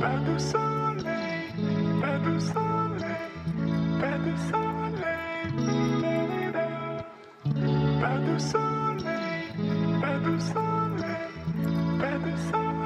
Pas de soleil, pas de soleil, pas de soleil, pas de soleil, pas de soleil, pas de soleil.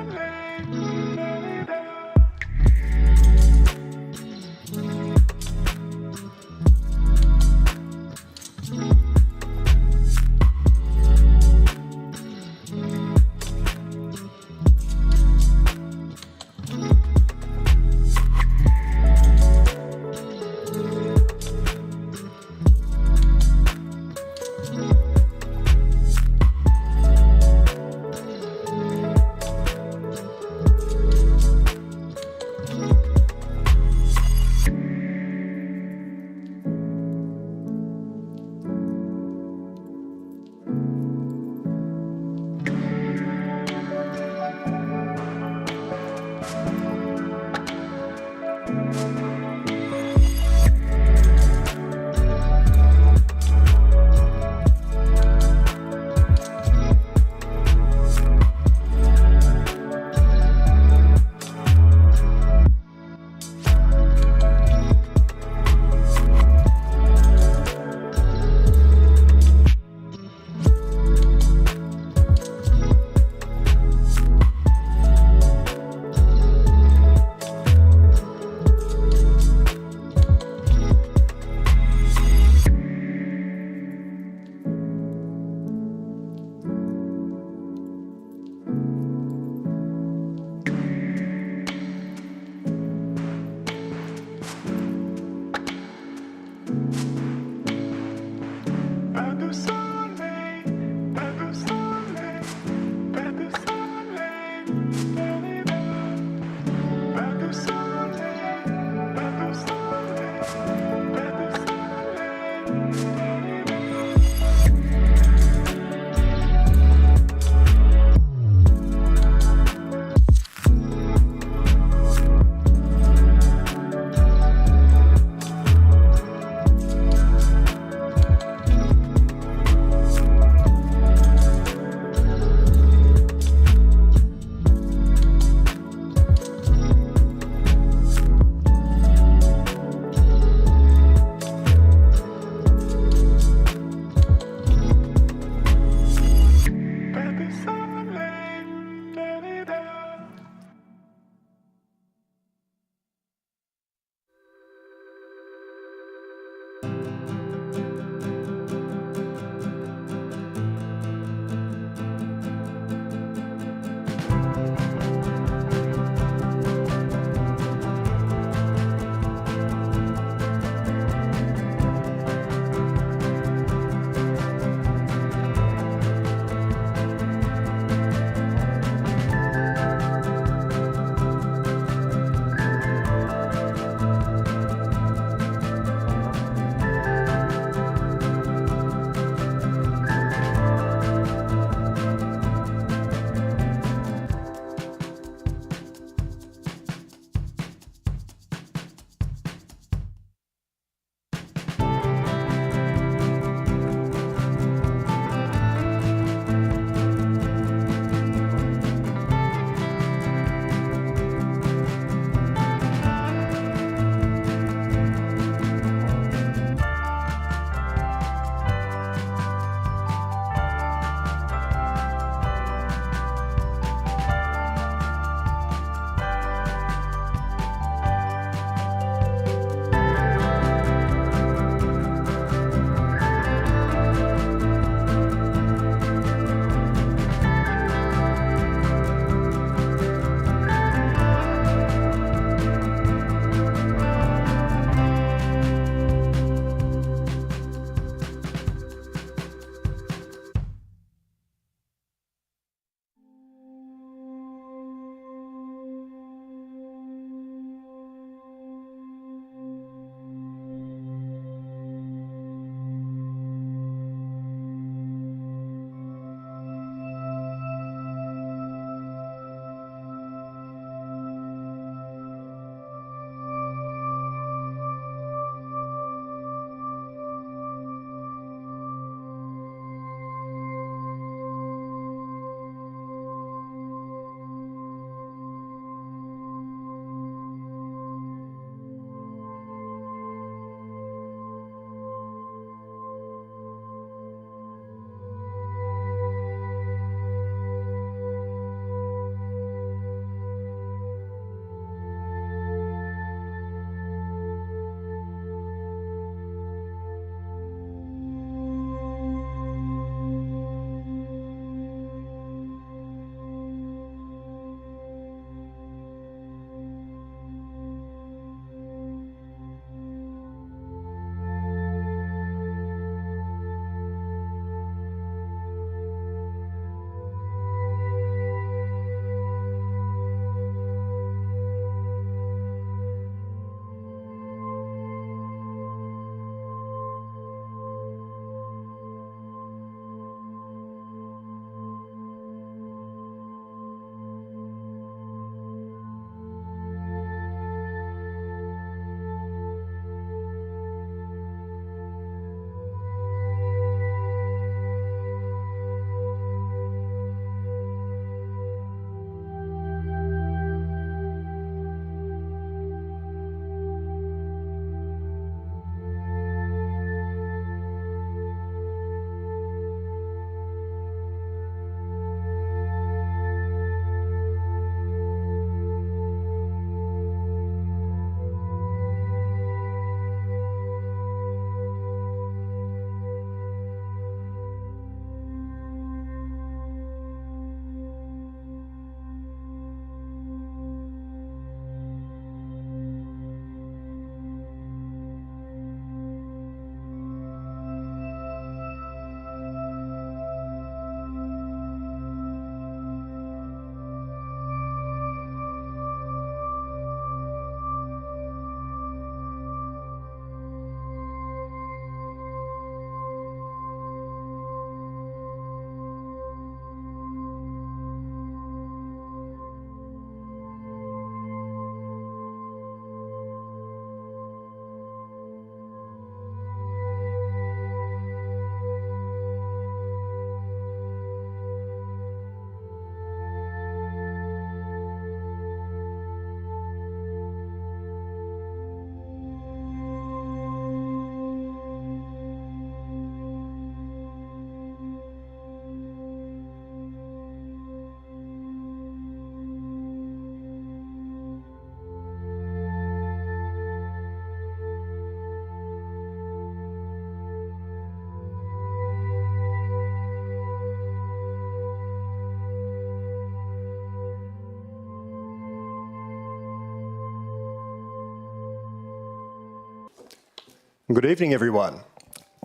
Good evening, everyone,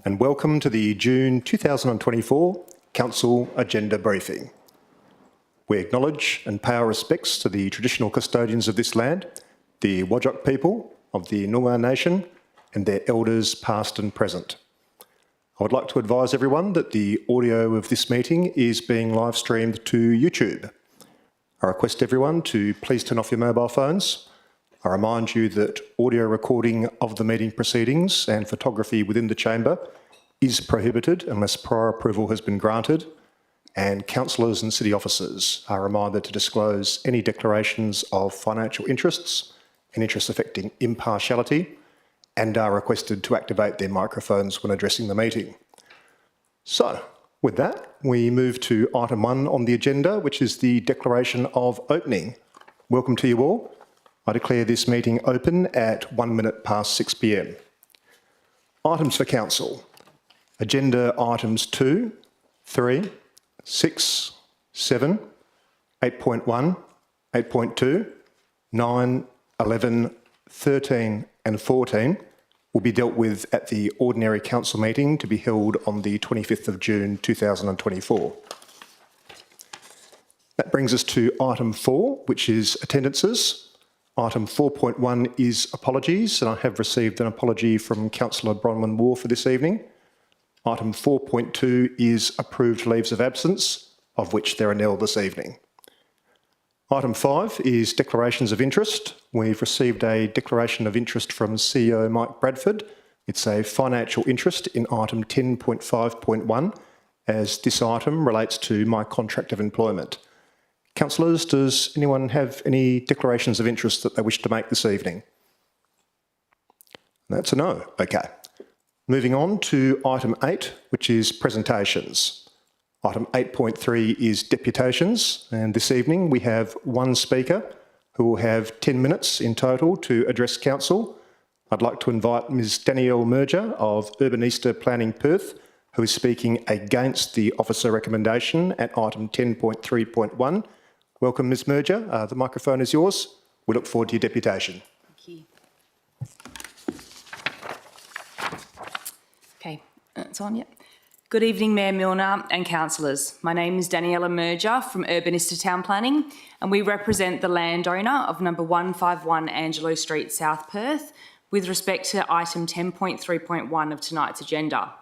and welcome to the June 2024 Council Agenda Briefing. We acknowledge and pay our respects to the traditional custodians of this land, the Whadjuk people of the Noongar Nation, and their elders past and present. I would like to advise everyone that the audio of this meeting is being live streamed to YouTube. I request everyone to please turn off your mobile phones. I remind you that audio recording of the meeting proceedings and photography within the chamber is prohibited unless prior approval has been granted, and councillors and city officers are reminded to disclose any declarations of financial interests and interests affecting impartiality, and are requested to activate their microphones when addressing the meeting. So, with that, we move to item 1 on the agenda, which is the declaration of opening. Welcome to you all. I declare this meeting open at 1 minute past 6 p.m. Items for Council. Agenda items 2, 3, 6, 7, 8.1, 8.2, 9, 11, 13 and 14 will be dealt with at the ordinary council meeting to be held on the 25th of June 2024. That brings us to item 4, which is attendances. Item 4.1 is apologies, and I have received an apology from Councillor Bronwyn Moore for this evening. Item 4.2 is approved leaves of absence, of which there are nil this evening. Item 5 is declarations of interest. We've received a declaration of interest from CEO Mike Bradford. It's a financial interest in item 10.5.1, as this item relates to my contract of employment. Councillors, does anyone have any declarations of interest that they wish to make this evening? That's a no. Okay. Moving on to item 8, which is presentations. Item 8.3 is deputations, and this evening we have one speaker who will have 10 minutes in total to address council. I'd like to invite Ms Danielle Merger of Urbanista Planning Perth, who is speaking against the officer recommendation at item 10.3.1. Welcome, Ms Merger. The microphone is yours. We look forward to your deputation. Thank you. Okay, it's on, yep. Good evening, Mayor Milner and councillors. My name is Daniela Merger from Urbanista Town Planning, and we represent the landowner of number 151 Angelo Street, South Perth, with respect to item 10.3.1 of tonight's agenda.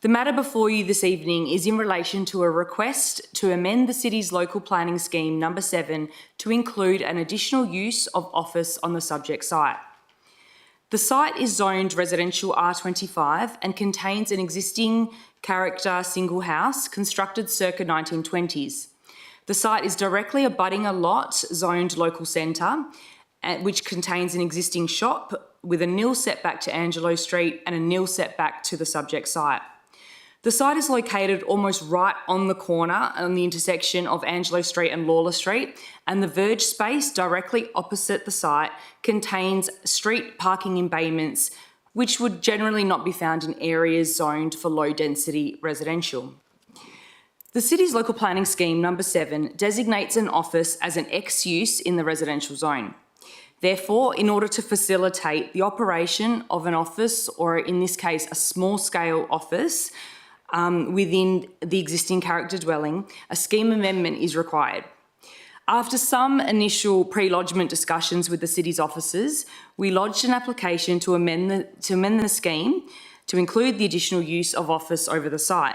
The matter before you this evening is in relation to a request to amend the city's local planning scheme number 7 to include an additional use of office on the subject site. The site is zoned residential R25 and contains an existing character single house constructed circa 1920s. The site is directly abutting a lot zoned local centre, which contains an existing shop with a nil setback to Angelo Street and a nil setback to the subject site. The site is located almost right on the corner on the intersection of Angelo Street and Lawler Street, and the verge space directly opposite the site contains street parking embayments, which would generally not be found in areas zoned for low density residential. The city's local planning scheme number 7 designates an office as an X-use in the residential zone. Therefore, in order to facilitate the operation of an office, or in this case, a small scale office, within the existing character dwelling, a scheme amendment is required. After some initial pre-lodgement discussions with the city's officers, we lodged an application to amend the scheme to include the additional use of office over the site.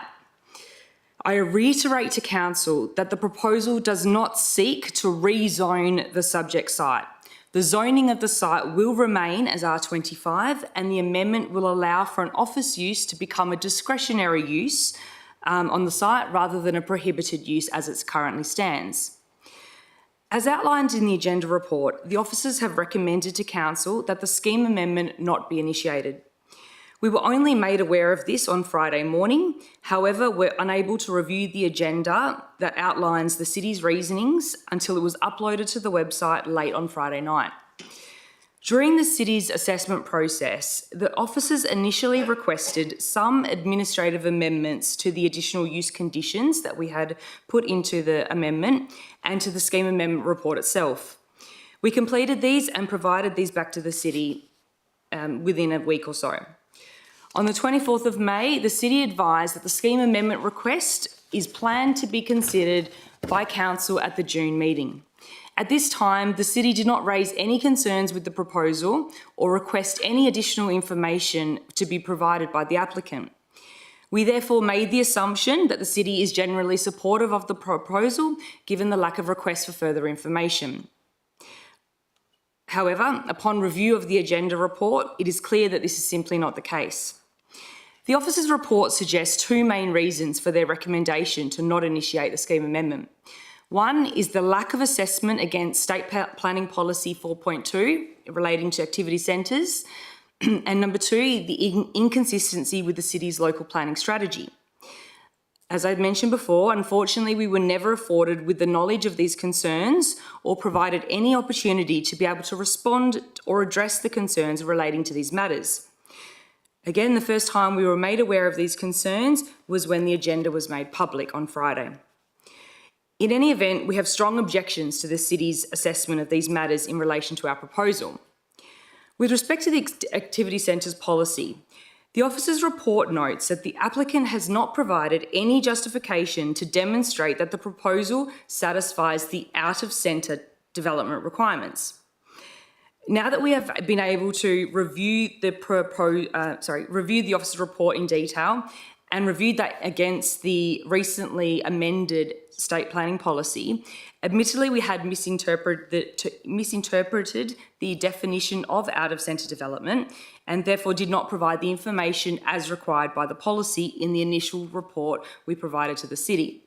I reiterate to council that the proposal does not seek to rezone the subject site. The zoning of the site will remain as R25, and the amendment will allow for an office use to become a discretionary use on the site rather than a prohibited use as it currently stands. As outlined in the agenda report, the officers have recommended to council that the scheme amendment not be initiated. We were only made aware of this on Friday morning. However, we're unable to review the agenda that outlines the city's reasonings until it was uploaded to the website late on Friday night. During the city's assessment process, the officers initially requested some administrative amendments to the additional use conditions that we had put into the amendment and to the scheme amendment report itself. We completed these and provided these back to the city within a week or so. On the 24th of May, the City advised that the scheme amendment request is planned to be considered by Council at the June meeting. At this time, the City did not raise any concerns with the proposal or request any additional information to be provided by the applicant. We therefore made the assumption that the City is generally supportive of the proposal, given the lack of requests for further information. However, upon review of the agenda report, it is clear that this is simply not the case. The officer's report suggests two main reasons for their recommendation to not initiate the scheme amendment. One is the lack of assessment against State Planning Policy 4.2 relating to activity centres, and number two, the inconsistency with the City's local planning strategy. As I mentioned before, unfortunately, we were never afforded with the knowledge of these concerns or provided any opportunity to be able to respond or address the concerns relating to these matters. Again, the first time we were made aware of these concerns was when the agenda was made public on Friday. In any event, we have strong objections to the City's assessment of these matters in relation to our proposal. With respect to the activity centres policy, the officer's report notes that the applicant has not provided any justification to demonstrate that the proposal satisfies the out-of-centre development requirements. Now that we have been able to review the officer's report in detail and reviewed that against the recently amended state planning policy, admittedly we had misinterpreted the definition of out-of-centre development and therefore did not provide the information as required by the policy in the initial report we provided to the City.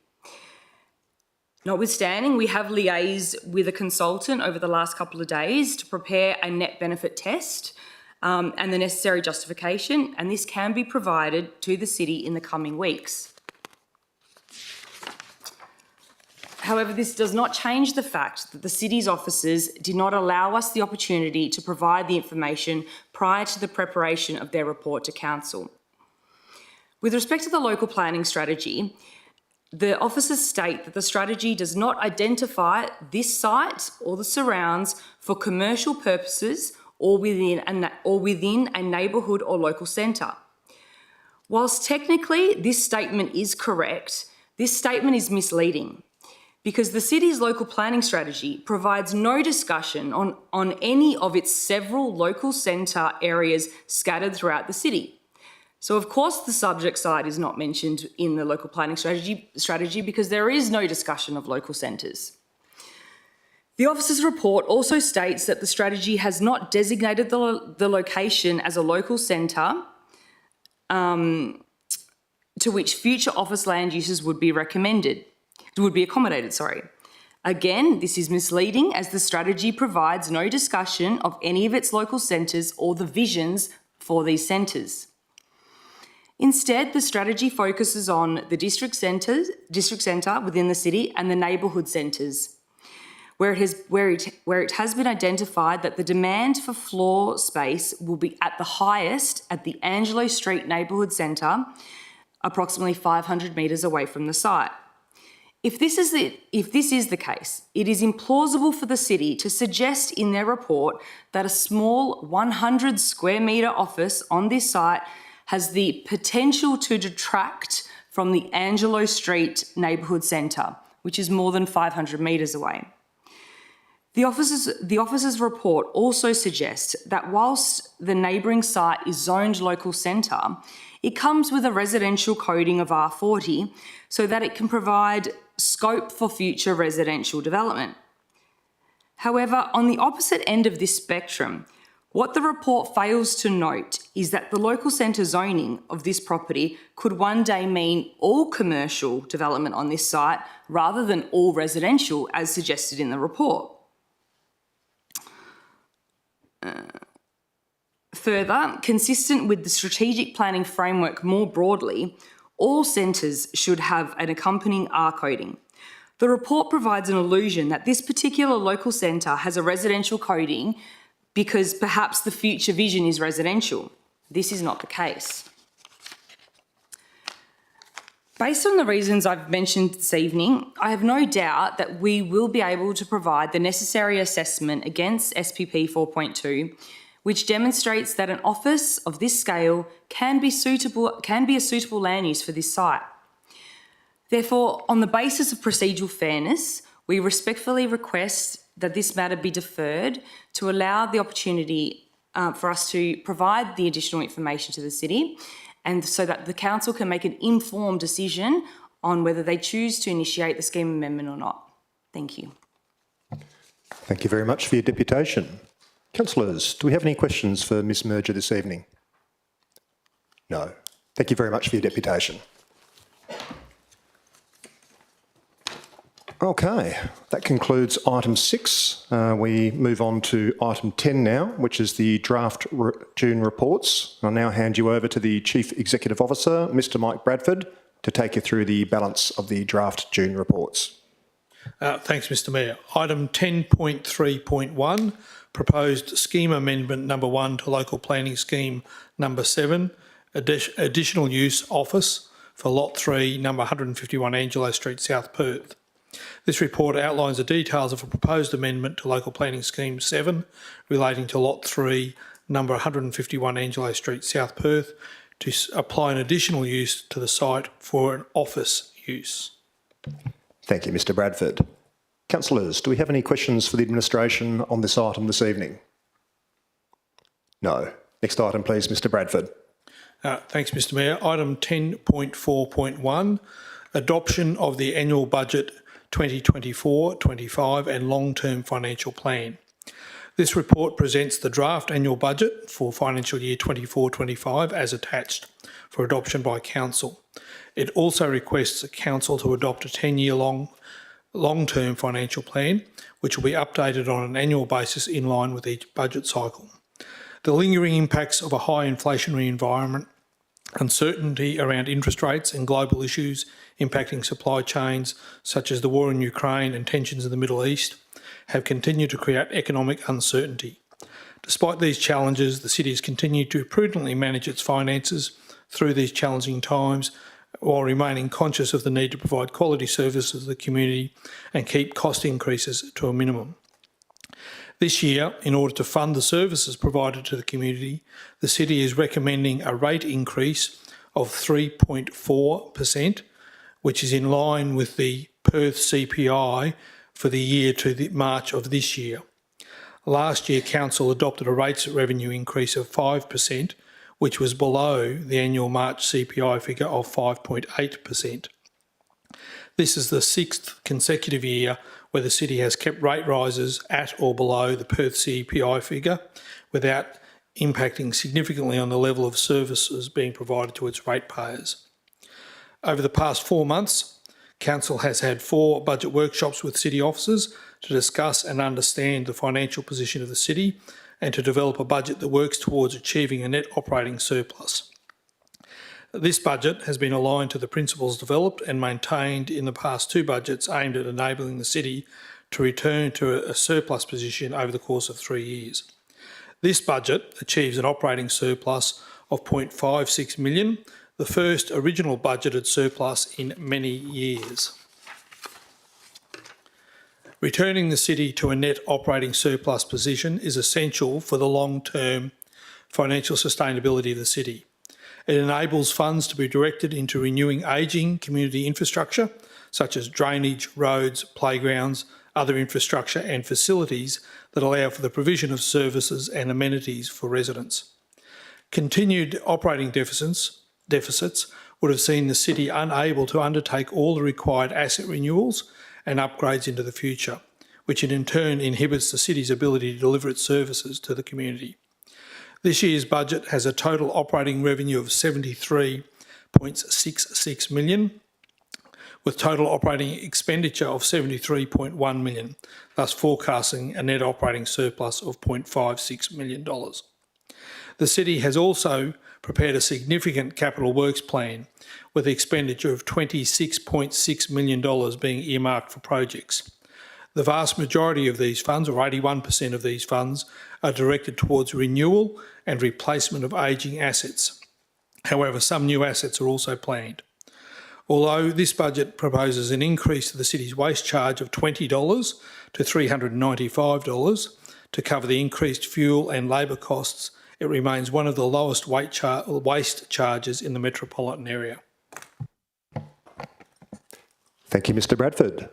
Notwithstanding, we have liaised with a consultant over the last couple of days to prepare a net benefit test and the necessary justification, and this can be provided to the City in the coming weeks. However, this does not change the fact that the City's officers did not allow us the opportunity to provide the information prior to the preparation of their report to Council. With respect to the local planning strategy, the officers state that the strategy does not identify this site or the surrounds for commercial purposes or within a neighbourhood or local centre. Whilst technically this statement is correct, this statement is misleading because the City's local planning strategy provides no discussion on any of its several local centre areas scattered throughout the City. So of course the subject site is not mentioned in the local planning strategy because there is no discussion of local centres. The officer's report also states that the strategy has not designated the location as a local centre to which future office land uses would be accommodated. Again, this is misleading as the strategy provides no discussion of any of its local centres or the visions for these centres. Instead, the strategy focuses on the district centre within the City and the neighbourhood centres, where it has been identified that the demand for floor space will be at the highest at the Angelo Street Neighbourhood Centre, approximately 500 metres away from the site. If this is the case, it is implausible for the City to suggest in their report that a small 100 square metre office on this site has the potential to detract from the Angelo Street Neighbourhood Centre, which is more than 500 metres away. The officer's report also suggests that whilst the neighbouring site is zoned local centre, it comes with a residential coding of R40 so that it can provide scope for future residential development. However, on the opposite end of this spectrum, what the report fails to note is that the local centre zoning of this property could one day mean all commercial development on this site rather than all residential as suggested in the report. Further, consistent with the strategic planning framework more broadly, all centres should have an accompanying R coding. The report provides an illusion that this particular local centre has a residential coding because perhaps the future vision is residential. This is not the case. Based on the reasons I've mentioned this evening, I have no doubt that we will be able to provide the necessary assessment against SPP 4.2 which demonstrates that an office of this scale can be a suitable land use for this site. Therefore, on the basis of procedural fairness, we respectfully request that this matter be deferred to allow the opportunity for us to provide the additional information to the city, and so that the council can make an informed decision on whether they choose to initiate the scheme amendment or not. Thank you. Thank you very much for your deputation. Councillors, do we have any questions for Ms Merger this evening? No. Thank you very much for your deputation. Okay, that concludes item 6. We move on to item 10 now, which is the draft June reports. I'll now hand you over to the Chief Executive Officer, Mr Mike Bradford, to take you through the balance of the draft June reports. Thanks, Mr Mayor. Item 10.3.1, proposed scheme amendment number 1 to local planning scheme number 7, additional use office for lot 3, number 151 Angelo Street, South Perth. This report outlines the details of a proposed amendment to local planning scheme 7 relating to lot 3, number 151 Angelo Street, South Perth, to apply an additional use to the site for an office use. Thank you, Mr Bradford. Councillors, do we have any questions for the administration on this item this evening? No. Next item, please, Mr Bradford. Thanks, Mr Mayor. Item 10.4.1, adoption of the annual budget 2024-25 and long-term financial plan. This report presents the draft annual budget for financial year 24-25 as attached for adoption by Council. It also requests the Council to adopt a 10-year long-term financial plan, which will be updated on an annual basis in line with each budget cycle. The lingering impacts of a high inflationary environment, uncertainty around interest rates and global issues impacting supply chains, such as the war in Ukraine and tensions in the Middle East, have continued to create economic uncertainty. Despite these challenges, the city has continued to prudently manage its finances through these challenging times, while remaining conscious of the need to provide quality services to the community and keep cost increases to a minimum. This year, in order to fund the services provided to the community, the city is recommending a rate increase of 3.4%, which is in line with the Perth CPI for the year to March of this year. Last year, Council adopted a rates revenue increase of 5%, which was below the annual March CPI figure of 5.8%. This is the 6th consecutive year where the city has kept rate rises at or below the Perth CPI figure without impacting significantly on the level of services being provided to its ratepayers. Over the past 4 months, Council has had 4 budget workshops with city officers to discuss and understand the financial position of the city and to develop a budget that works towards achieving a net operating surplus. This budget has been aligned to the principles developed and maintained in the past 2 budgets aimed at enabling the city to return to a surplus position over the course of 3 years. This budget achieves an operating surplus of $0.56 million, the first original budgeted surplus in many years. Returning the city to a net operating surplus position is essential for the long-term financial sustainability of the city. It enables funds to be directed into renewing ageing community infrastructure, such as drainage, roads, playgrounds, other infrastructure and facilities that allow for the provision of services and amenities for residents. Continued operating deficits would have seen the city unable to undertake all the required asset renewals and upgrades into the future, which in turn inhibits the city's ability to deliver its services to the community. This year's budget has a total operating revenue of $73.66 million, with total operating expenditure of $73.1 million, thus forecasting a net operating surplus of $0.56 million. The city has also prepared a significant capital works plan, with the expenditure of $26.6 million being earmarked for projects. The vast majority of these funds, or 81% of these funds, are directed towards renewal and replacement of ageing assets. However, some new assets are also planned. Although this budget proposes an increase to the city's waste charge of $20 to $395 To cover the increased fuel and labour costs, it remains one of the lowest waste charges in the metropolitan area. Thank you, Mr Bradford.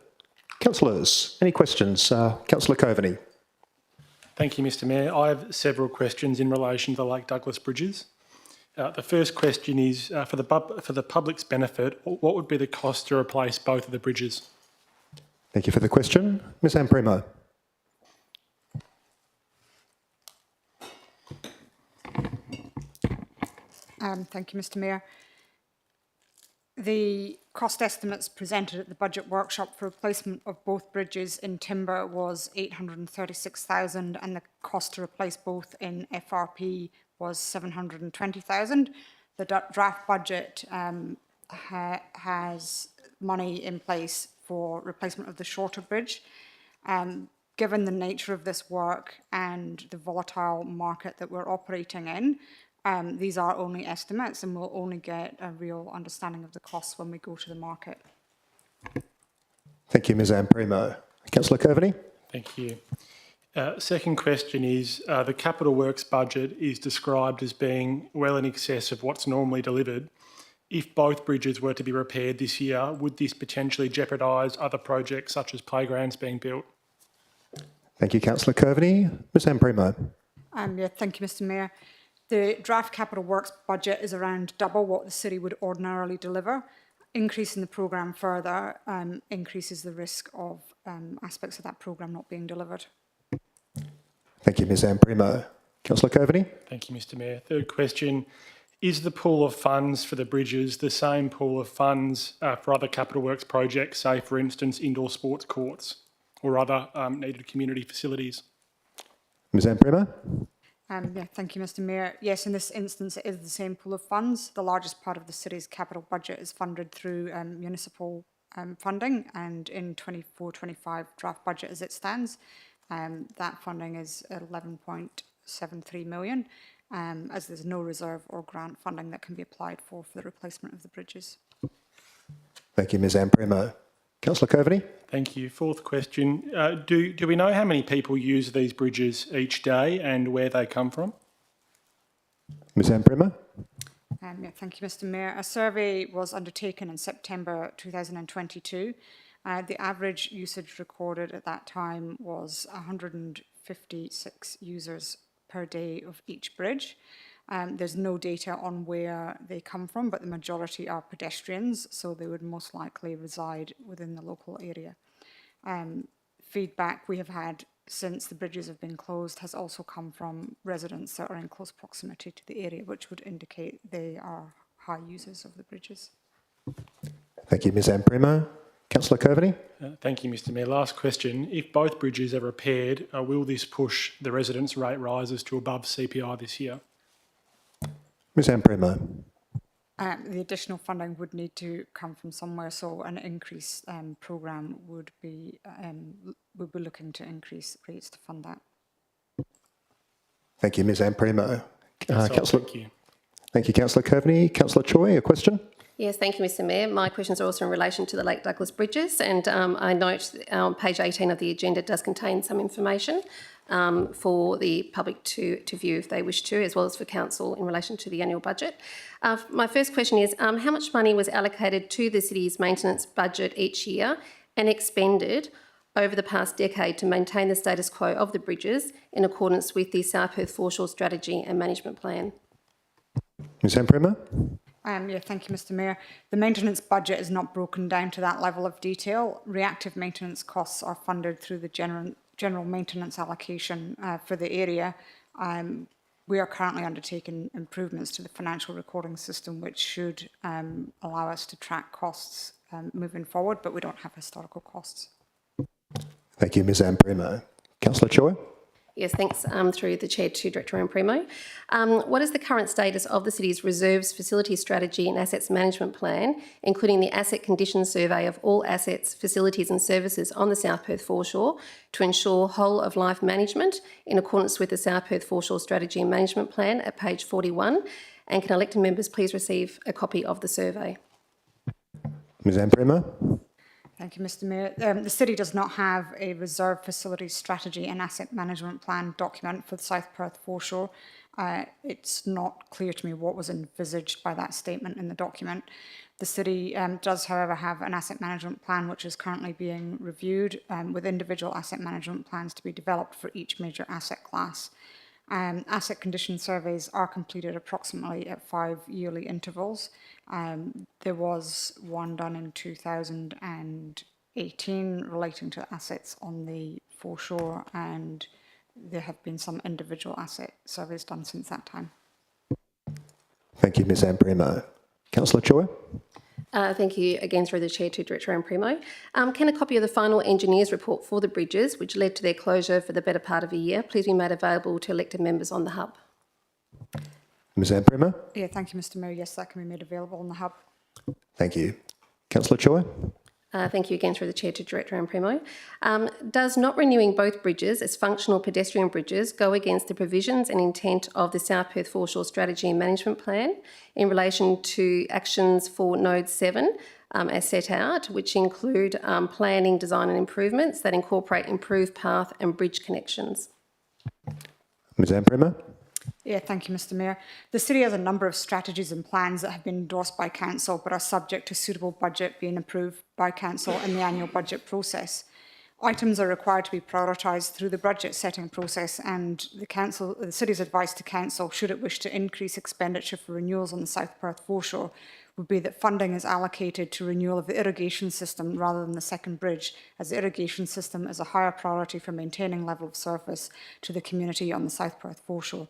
Councillors, any questions? Councillor Coveney. Thank you, Mr Mayor. I have several questions in relation to the Lake Douglas bridges. The first question is, for the public's benefit, what would be the cost to replace both of the bridges? Thank you for the question. Ms Amprimo. Thank you, Mr Mayor. The cost estimates presented at the budget workshop for replacement of both bridges in timber was 836,000 and the cost to replace both in FRP was 720,000. The draft budget has money in place for replacement of the shorter bridge. Given the nature of this work and the volatile market that we're operating in, these are only estimates and we'll only get a real understanding of the costs when we go to the market. Thank you, Ms Amprimo. Councillor Coveney. Thank you. Second question is, the capital works budget is described as being well in excess of what's normally delivered. If both bridges were to be repaired this year, would this potentially jeopardise other projects such as playgrounds being built? Thank you, Councillor Coveney. Ms Amprimo. Yeah, thank you, Mr Mayor. The draft capital works budget is around double what the city would ordinarily deliver. Increasing the programme further increases the risk of aspects of that programme not being delivered. Thank you, Ms Amprimo. Councillor Coveney. Thank you, Mr Mayor. Third question, is the pool of funds for the bridges the same pool of funds for other capital works projects, say for instance indoor sports courts or other needed community facilities? Ms Amprimo. Yeah, thank you, Mr Mayor. Yes, in this instance, it is the same pool of funds. The largest part of the city's capital budget is funded through municipal funding, and in 24-25 draft budget as it stands, that funding is 11.73 million, as there's no reserve or grant funding that can be applied for the replacement of the bridges. Thank you, Ms Amprimo. Councillor Coveney. Thank you. Fourth question, do we know how many people use these bridges each day and where they come from? Ms Amprimo. Yeah, thank you, Mr Mayor. A survey was undertaken in September 2022. The average usage recorded at that time was 156 users per day of each bridge. There's no data on where they come from, but the majority are pedestrians, so they would most likely reside within the local area. Feedback we have had since the bridges have been closed has also come from residents that are in close proximity to the area, which would indicate they are high users of the bridges. Thank you, Ms Amprimo. Councillor Coveney. Thank you, Mr Mayor. Last question. If both bridges are repaired, will this push the residents' rate rises to above CPI this year? Ms Amprimo. The additional funding would need to come from somewhere, so an increase programme would be, we'll be looking to increase rates to fund that. Thank you, Ms Amprimo. Councillor. Thank you. Thank you, Councillor Coveney. Councillor Choi, a question? Yes, thank you, Mr Mayor. My questions are also in relation to the Lake Douglas bridges, and I note page 18 of the agenda does contain some information for the public to view if they wish to, as well as for council in relation to the annual budget. My first question is, how much money was allocated to the city's maintenance budget each year and expended over the past decade to maintain the status quo of the bridges in accordance with the South Perth Foreshore Strategy and Management Plan? Ms Amprimo. Yeah, thank you, Mr Mayor. The maintenance budget is not broken down to that level of detail. Reactive maintenance costs are funded through the general maintenance allocation for the area. We are currently undertaking improvements to the financial recording system, which should allow us to track costs moving forward, but we don't have historical costs. Thank you, Ms Amprimo. Councillor Choi. Yes, thanks. Through the Chair to Director Amprimo. What is the current status of the City's Reserves Facility Strategy and Assets Management Plan, including the Asset Condition Survey of all assets, facilities and services on the South Perth Foreshore to ensure whole-of-life management in accordance with the South Perth Foreshore Strategy and Management Plan at page 41? And can elected members please receive a copy of the survey? Ms Amprimo. Thank you, Mr Mayor. The City does not have a reserve facilities strategy and asset management plan document for the South Perth foreshore. It's not clear to me what was envisaged by that statement in the document. The City does, however, have an asset management plan which is currently being reviewed with individual asset management plans to be developed for each major asset class. Asset condition surveys are completed approximately at 5 yearly intervals. There was one done in 2018 relating to assets on the foreshore, and there have been some individual asset surveys done since that time. Thank you, Ms Amprimo. Councillor Choi? Thank you again through the Chair to Director Amprimo. Can a copy of the final engineer's report for the bridges, which led to their closure for the better part of a year, please be made available to elected members on the hub? Ms Amprimo? Yeah, thank you, Mr Mayor. Yes, that can be made available on the hub. Thank you. Councillor Choi? Thank you again through the Chair to Director Amprimo. Does not renewing both bridges as functional pedestrian bridges go against the provisions and intent of the South Perth Foreshore Strategy and Management Plan in relation to actions for Node 7 as set out, which include planning, design and improvements that incorporate improved path and bridge connections? Ms Amprimo? Yeah, thank you, Mr Mayor. The City has a number of strategies and plans that have been endorsed by Council but are subject to suitable budget being approved by Council in the annual budget process. Items are required to be prioritised through the budget setting process, and the City's advice to Council, should it wish to increase expenditure for renewals on the South Perth foreshore, would be that funding is allocated to renewal of the irrigation system rather than the second bridge, as the irrigation system is a higher priority for maintaining level of surface to the community on the South Perth foreshore.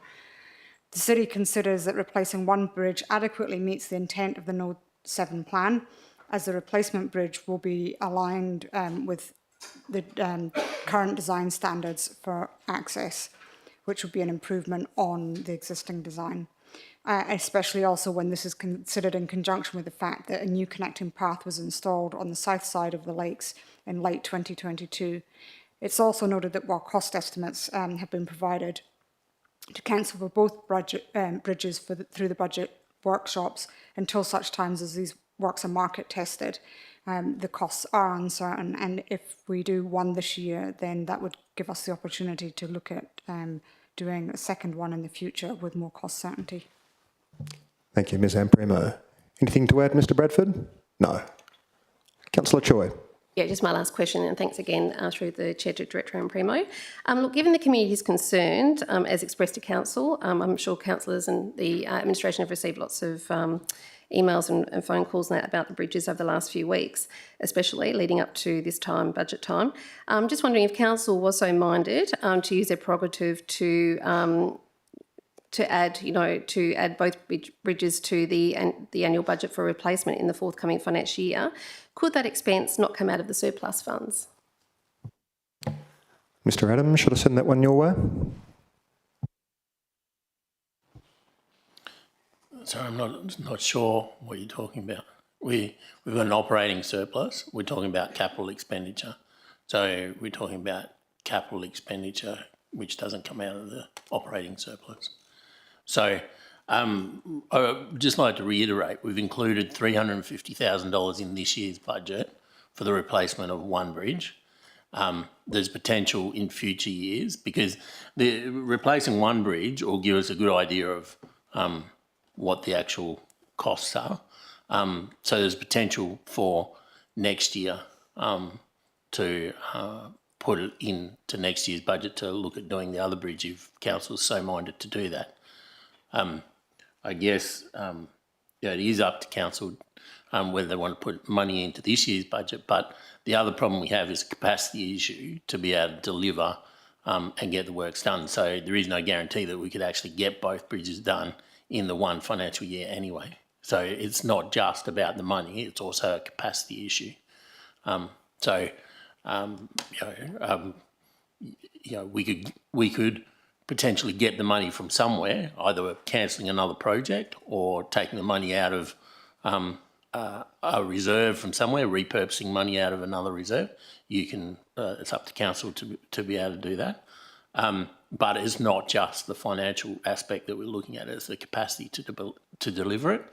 The City considers that replacing one bridge adequately meets the intent of the Node 7 plan, as the replacement bridge will be aligned with the current design standards for access, which would be an improvement on the existing design, especially also when this is considered in conjunction with the fact that a new connecting path was installed on the south side of the lakes in late 2022. It's also noted that while cost estimates have been provided to Council for both bridges through the budget workshops until such times as these works are market tested, the costs are uncertain, and if we do one this year, then that would give us the opportunity to look at doing a second one in the future with more cost certainty. Thank you, Ms Amprimo. Anything to add, Mr Bradford? No. Councillor Choi? Yeah, just my last question, and thanks again through the Chair to Director Amprimo. Look, given the community is concerned, as expressed to Council, I'm sure councillors and the administration have received lots of emails and phone calls and that about the bridges over the last few weeks, especially leading up to this time, budget time. I'm just wondering if Council was so minded to use their prerogative to add both bridges to the annual budget for replacement in the forthcoming financial year. Could that expense not come out of the surplus funds? Mr Adams, should I send that one your way? Sorry, I'm not sure what you're talking about. We've got an operating surplus. We're talking about capital expenditure. So we're talking about capital expenditure which doesn't come out of the operating surplus. So I would just like to reiterate, we've included $350,000 in this year's budget for the replacement of one bridge. There's potential in future years because replacing one bridge will give us a good idea of what the actual costs are. So there's potential for next year to put it into next year's budget to look at doing the other bridge if Council's so minded to do that. I guess it is up to Council whether they want to put money into this year's budget, but the other problem we have is a capacity issue to be able to deliver and get the works done. So there is no guarantee that we could actually get both bridges done in the one financial year anyway. So it's not just about the money, it's also a capacity issue. We could potentially get the money from somewhere, either cancelling another project or taking the money out of a reserve from somewhere, repurposing money out of another reserve. You can, it's up to Council to be able to do that. But it's not just the financial aspect that we're looking at, it's the capacity to deliver it.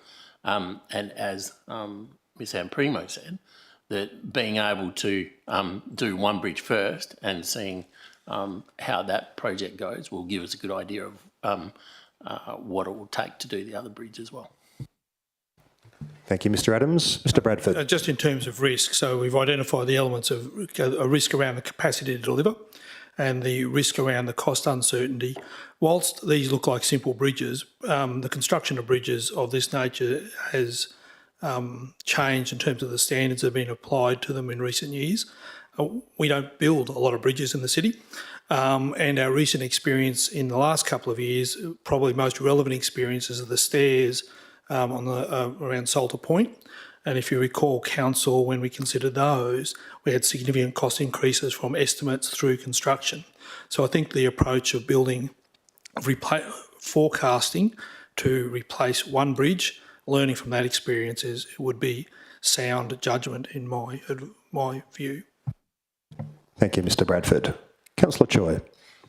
And as Ms Amprimo said, that being able to do one bridge first and seeing how that project goes will give us a good idea of what it will take to do the other bridge as well. Thank you, Mr Adams. Mr Bradford. Just in terms of risk, so we've identified the elements of a risk around the capacity to deliver and the risk around the cost uncertainty. Whilst these look like simple bridges, the construction of bridges of this nature has changed in terms of the standards that have been applied to them in recent years. We don't build a lot of bridges in the city, and our recent experience in the last couple of years, probably most relevant experiences are the stairs around Salter Point. And if you recall, Council, when we considered those, we had significant cost increases from estimates through construction. So I think the approach of building, forecasting to replace one bridge, learning from that experience would be sound judgment in my view. Thank you, Mr Bradford. Councillor Choi.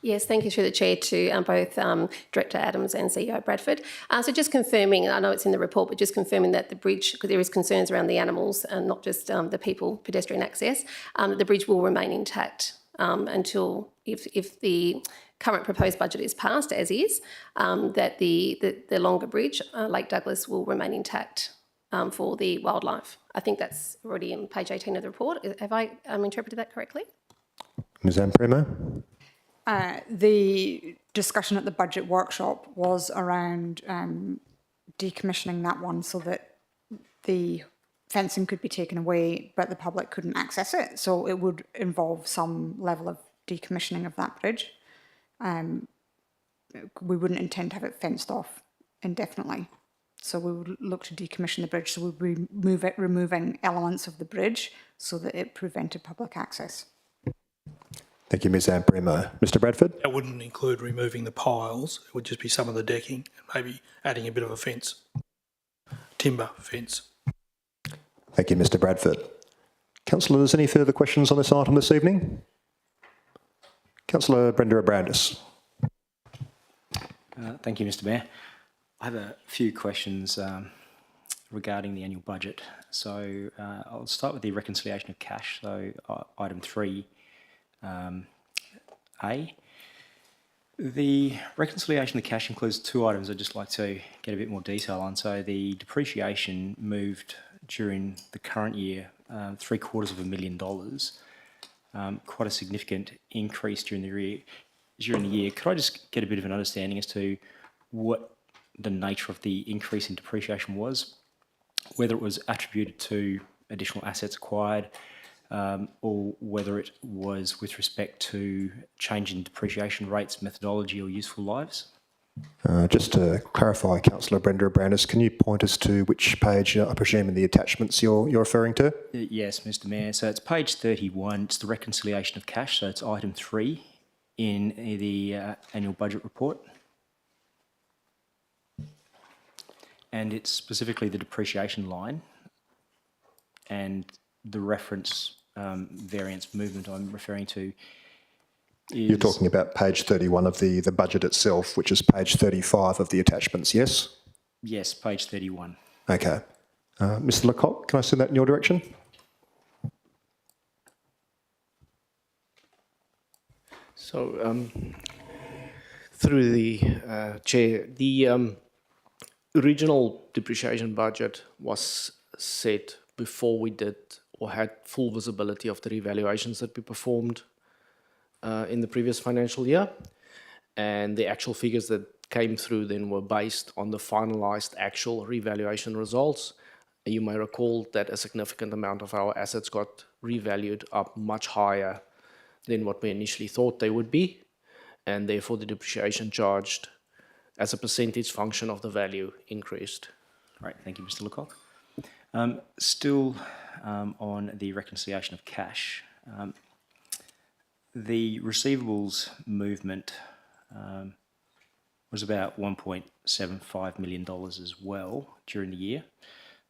Yes, thank you through the chair to both Director Adams and CEO Bradford. So just confirming, I know it's in the report, but just confirming that the bridge, because there is concerns around the animals and not just the people, pedestrian access, the bridge will remain intact until, if the current proposed budget is passed as is, that the longer bridge, Lake Douglas, will remain intact for the wildlife. I think that's already in page 18 of the report. Have I interpreted that correctly? Ms Ampremo. The discussion at the budget workshop was around decommissioning that one so that the fencing could be taken away, but the public couldn't access it. So it would involve some level of decommissioning of that bridge. We wouldn't intend to have it fenced off indefinitely. So we would look to decommission the bridge. So we'd be removing elements of the bridge so that it prevented public access. Thank you, Ms Ampremo. Mr Bradford. That wouldn't include removing the piles, it would just be some of the decking and maybe adding a bit of a fence, timber fence. Thank you, Mr Bradford. Councillors, any further questions on this item this evening? Councillor Brenda Abrandis. Thank you, Mr Mayor. I have a few questions regarding the annual budget. So I'll start with the reconciliation of cash. So item 3. A. The reconciliation of cash includes 2 items I'd just like to get a bit more detail on. So the depreciation moved during the current year $750,000, quite a significant increase during the year. Could I just get a bit of an understanding as to what the nature of the increase in depreciation was, whether it was attributed to additional assets acquired, or whether it was with respect to change in depreciation rates, methodology or useful lives? Just to clarify, Councillor Brenda Abrandis, can you point us to which page, I presume in the attachments you're referring to? Yes, Mr Mayor. So it's page 31, it's the reconciliation of cash, so it's item 3 in the annual budget report. And it's specifically the depreciation line and the reference variance movement I'm referring to is... You're talking about page 31 of the budget itself, which is page 35 of the attachments, yes? Yes, page 31. Okay. Mr Lecoq, can I send that in your direction? So, through the Chair, the original depreciation budget was set before we did or had full visibility of the revaluations that we performed in the previous financial year. And the actual figures that came through then were based on the finalised actual revaluation results. You may recall that a significant amount of our assets got revalued up much higher than what we initially thought they would be, and therefore the depreciation charged as a percentage function of the value increased. Right, thank you, Mr Lecoq. Still on the reconciliation of cash, the receivables movement was about $1.75 million as well during the year.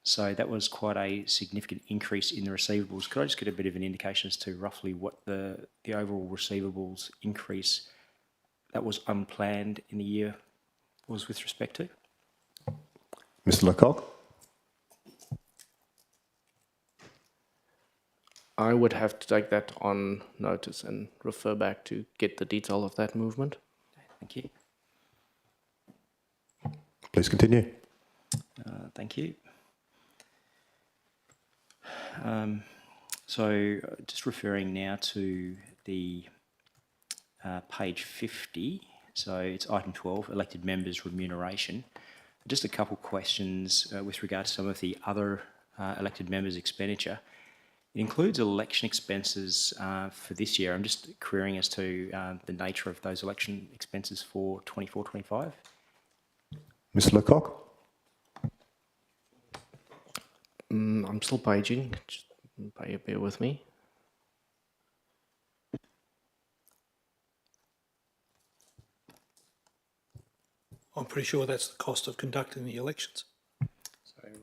So that was quite a significant increase in the receivables. Could I just get a bit of an indication as to roughly what the overall receivables increase that was unplanned in the year was with respect to? Mr Lecoq. I would have to take that on notice and refer back to get the detail of that movement. Thank you. Please continue. Thank you. Just referring now to the page 50, so it's item 12, elected members' remuneration. Just a couple questions with regard to some of the other elected members' expenditure. It includes election expenses for this year. I'm just querying as to the nature of those election expenses for 24-25. Mr Lecoq? I'm still paging. Just bear with me. I'm pretty sure that's the cost of conducting the elections.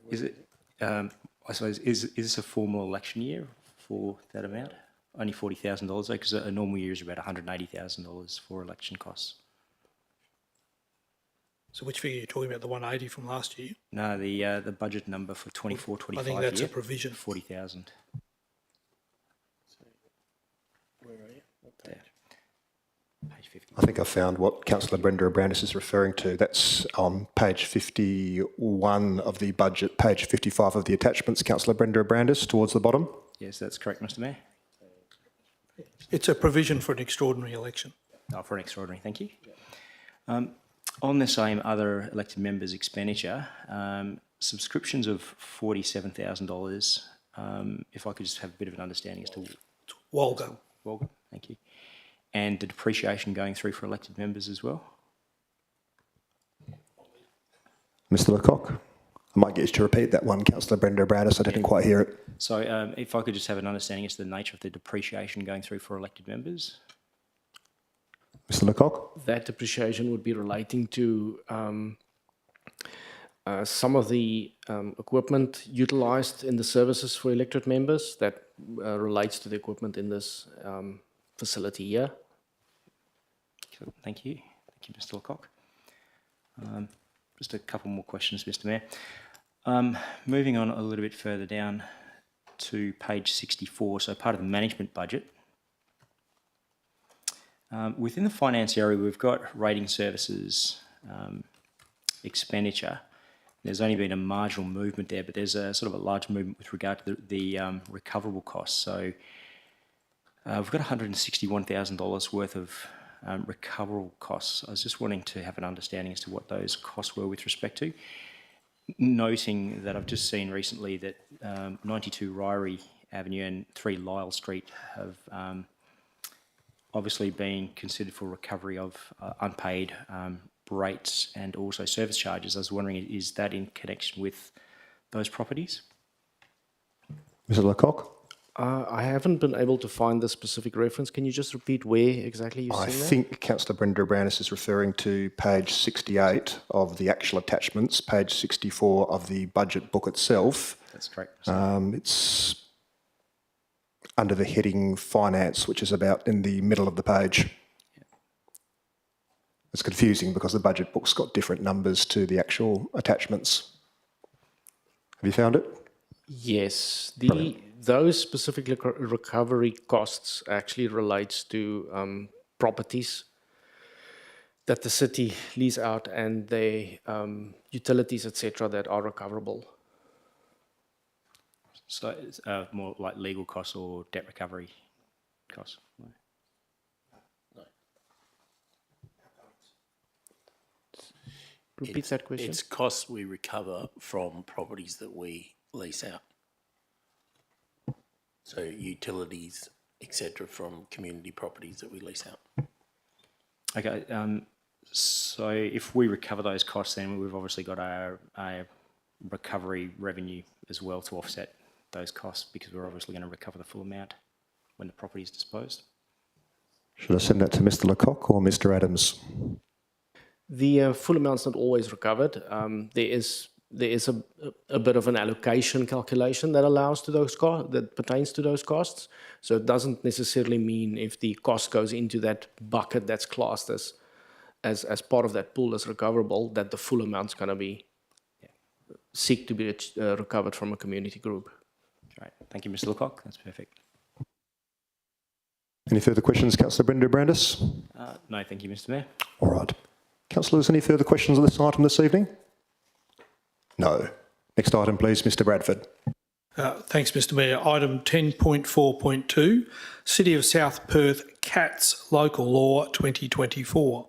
Is it, I suppose, is this a formal election year for that amount? Only $40,000 though, because a normal year is about $180,000 for election costs. So which figure are you talking about, the 180 from last year? No, the budget number for 24-25 I think that's year, a provision. 40,000. Where are you? What page? Page 50. I think I found what Councillor Brenda Abrandis is referring to. That's on page 51 of the budget, page 55 of the attachments, Councillor Brenda Abrandis, towards the bottom. Yes, that's correct, Mr Mayor. It's a provision for an extraordinary election. Oh, for an extraordinary, thank you. On the same other elected members' expenditure, subscriptions of $47,000. If I could just have a bit of an understanding as to Walgo. Walgo, thank you. And the depreciation going through for elected members as well. Mr Lecoq? I might get you to repeat that one, Councillor Brenda Abrandis. I didn't quite hear it. So if I could just have an understanding as to the nature of the depreciation going through for elected members. Mr Lecoq? That depreciation would be relating to some of the equipment utilised in the services for elected members that relates to the equipment in this facility here. Thank you. Thank you, Mr Lecoq. Just a couple more questions, Mr Mayor. Moving on a little bit further down to page 64, so part of the management budget. Within the finance area, we've got rating services expenditure. There's only been a marginal movement there, but there's a sort of a large movement with regard to the recoverable costs. So we've got $161,000 worth of recoverable costs. I was just wanting to have an understanding as to what those costs were with respect to. Noting that I've just seen recently that 92 Ryrie Avenue and 3 Lyle Street have obviously been considered for recovery of unpaid rates and also service charges. I was wondering, is that in connection with those properties? Mr Lecoq? I haven't been able to find the specific reference. Can you just repeat where exactly you've I seen that? think Councillor Brenda Abrandis is referring to page 68 of the actual attachments, page 64 of the budget book itself. That's correct. It's under the heading Finance, which is about in the middle of the page. It's confusing because the budget book's got different numbers to the actual attachments. Have you found it? Yes, those specific recovery costs actually relates to properties that the city lease out and the utilities, etc., that are recoverable. So it's more like legal costs or debt recovery costs? No. Repeat that question. It's costs we recover from properties that we lease out. So utilities, etc., from community properties that we lease out. Okay, so if we recover those costs, then we've obviously got a recovery revenue as well to offset those costs, because we're obviously going to recover the full amount when the property is disposed. Should I send that to Mr Lecoq or Mr Adams? The full amount's not always recovered. There is a bit of an allocation calculation that allows to those costs, that pertains to those costs. So it doesn't necessarily mean if the cost goes into that bucket that's classed as part of that pool as recoverable, that the full amount's going to be seek to be recovered from a community group. Great, thank you, Mr Lecoq. That's perfect. Any further questions, Councillor Brenda Brandis? No, thank you, Mr Mayor. All right. Councillors, any further questions on this item this evening? No. Next item, please, Mr Bradford. Thanks, Mr Mayor. Item 10.4.2, City of South Perth CATS Local Law 2024.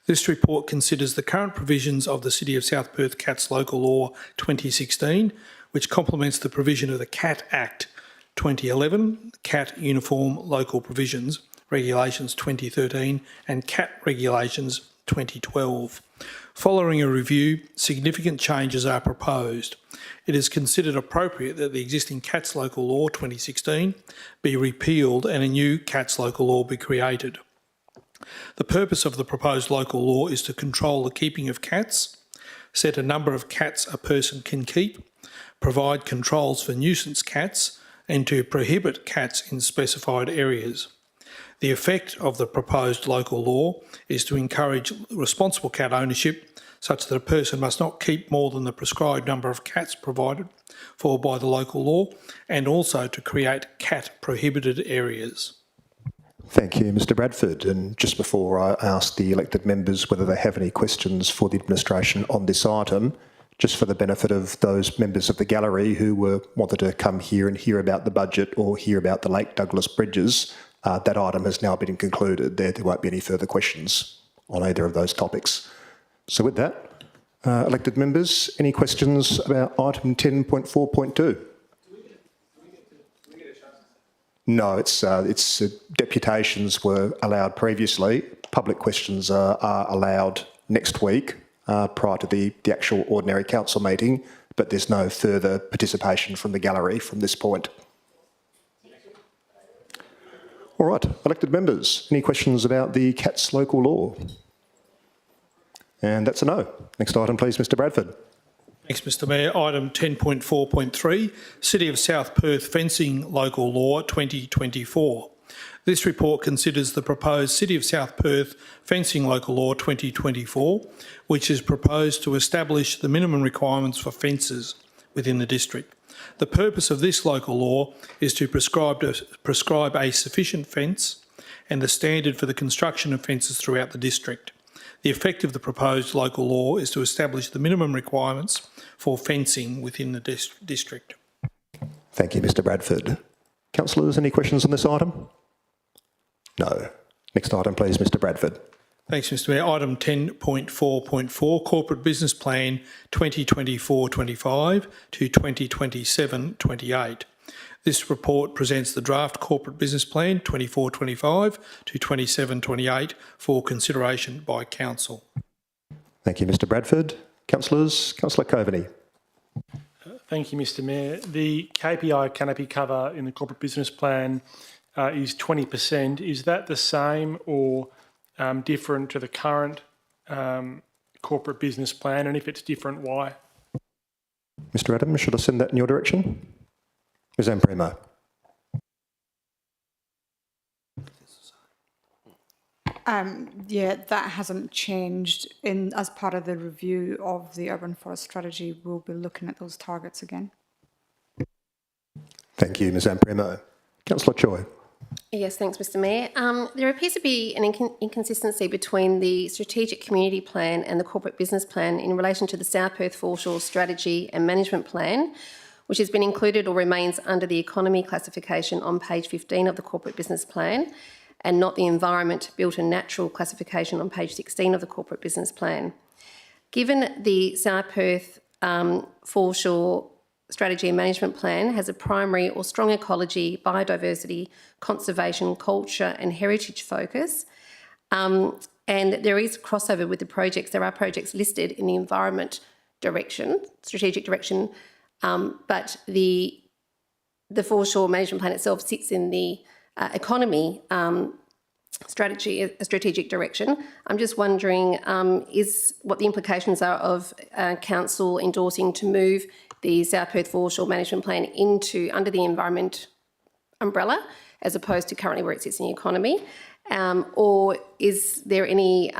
This report considers the current provisions of the City of South Perth CATS Local Law 2016, which complements the provision of the CAT Act 2011, CAT Uniform Local Provisions, Regulations 2013 and CAT Regulations 2012. Following a review, significant changes are proposed. It is considered appropriate that the existing CATS Local Law 2016 be repealed and a new CATS Local Law be created. The purpose of the proposed local law is to control the keeping of cats, set a number of cats a person can keep, provide controls for nuisance cats, and to prohibit cats in specified areas. The effect of the proposed local law is to encourage responsible cat ownership, such that a person must not keep more than the prescribed number of cats provided for by the local law, and also to create cat prohibited areas. Thank you, Mr Bradford. And just before I ask the elected members whether they have any questions for the administration on this item, just for the benefit of those members of the gallery who wanted to come here and hear about the budget or hear about the Lake Douglas bridges, that item has now been concluded. There won't be any further questions on either of those topics. So with that, elected members, any questions about item 10.4.2? No, it's deputations were allowed previously. Public questions are allowed next week prior to the actual ordinary council meeting, but there's no further participation from the gallery from this point. All right, elected members, any questions about the CATS local law? And that's a no. Next item, please, Mr Bradford. Thanks, Mr Mayor. Item 10.4.3, City of South Perth Fencing Local Law 2024. This report considers the proposed City of South Perth Fencing Local Law 2024, which is proposed to establish the minimum requirements for fences within the district. The purpose of this local law is to prescribe a sufficient fence and the standard for the construction of fences throughout the district. The effect of the proposed local law is to establish the minimum requirements for fencing within the district. Thank you, Mr Bradford. Councillors, any questions on this item? No. Next item, please, Mr Bradford. Thanks, Mr Mayor. Item 10.4.4, Corporate Business Plan 2024-25 to 2027-28. This report presents the draft Corporate Business Plan 24-25 to 27-28 for consideration by Council. Thank you, Mr Bradford. Councillors, Councillor Coveney. Thank you, Mr Mayor. The KPI canopy cover in the Corporate Business Plan is 20%. Is that the same or different to the current Corporate Business Plan? And if it's different, why? Mr Adams, should I send that in your direction? Ms Amprimo. Yeah, that hasn't changed. As part of the review of the Urban Forest Strategy, we'll be looking at those targets again. Thank you, Ms Amprimo. Councillor Choi. Yes, thanks, Mr Mayor. There appears to be an inconsistency between the Strategic Community Plan and the Corporate Business Plan in relation to the South Perth Foreshore Strategy and Management Plan, which has been included or remains under the economy classification on page 15 of the Corporate Business Plan, and not the environment, built and natural classification on page 16 of the Corporate Business Plan. Given the South Perth Foreshore Strategy and Management Plan has a primary or strong ecology, biodiversity, conservation, culture and heritage focus, and there is crossover with the projects. There are projects listed in the environment direction, strategic direction, but the Foreshore Management Plan itself sits in the economy strategic direction. I'm just wondering is what the implications are of Council endorsing to move the South Perth Foreshore Management Plan under the environment umbrella, as opposed to currently where it sits in the economy, or is there any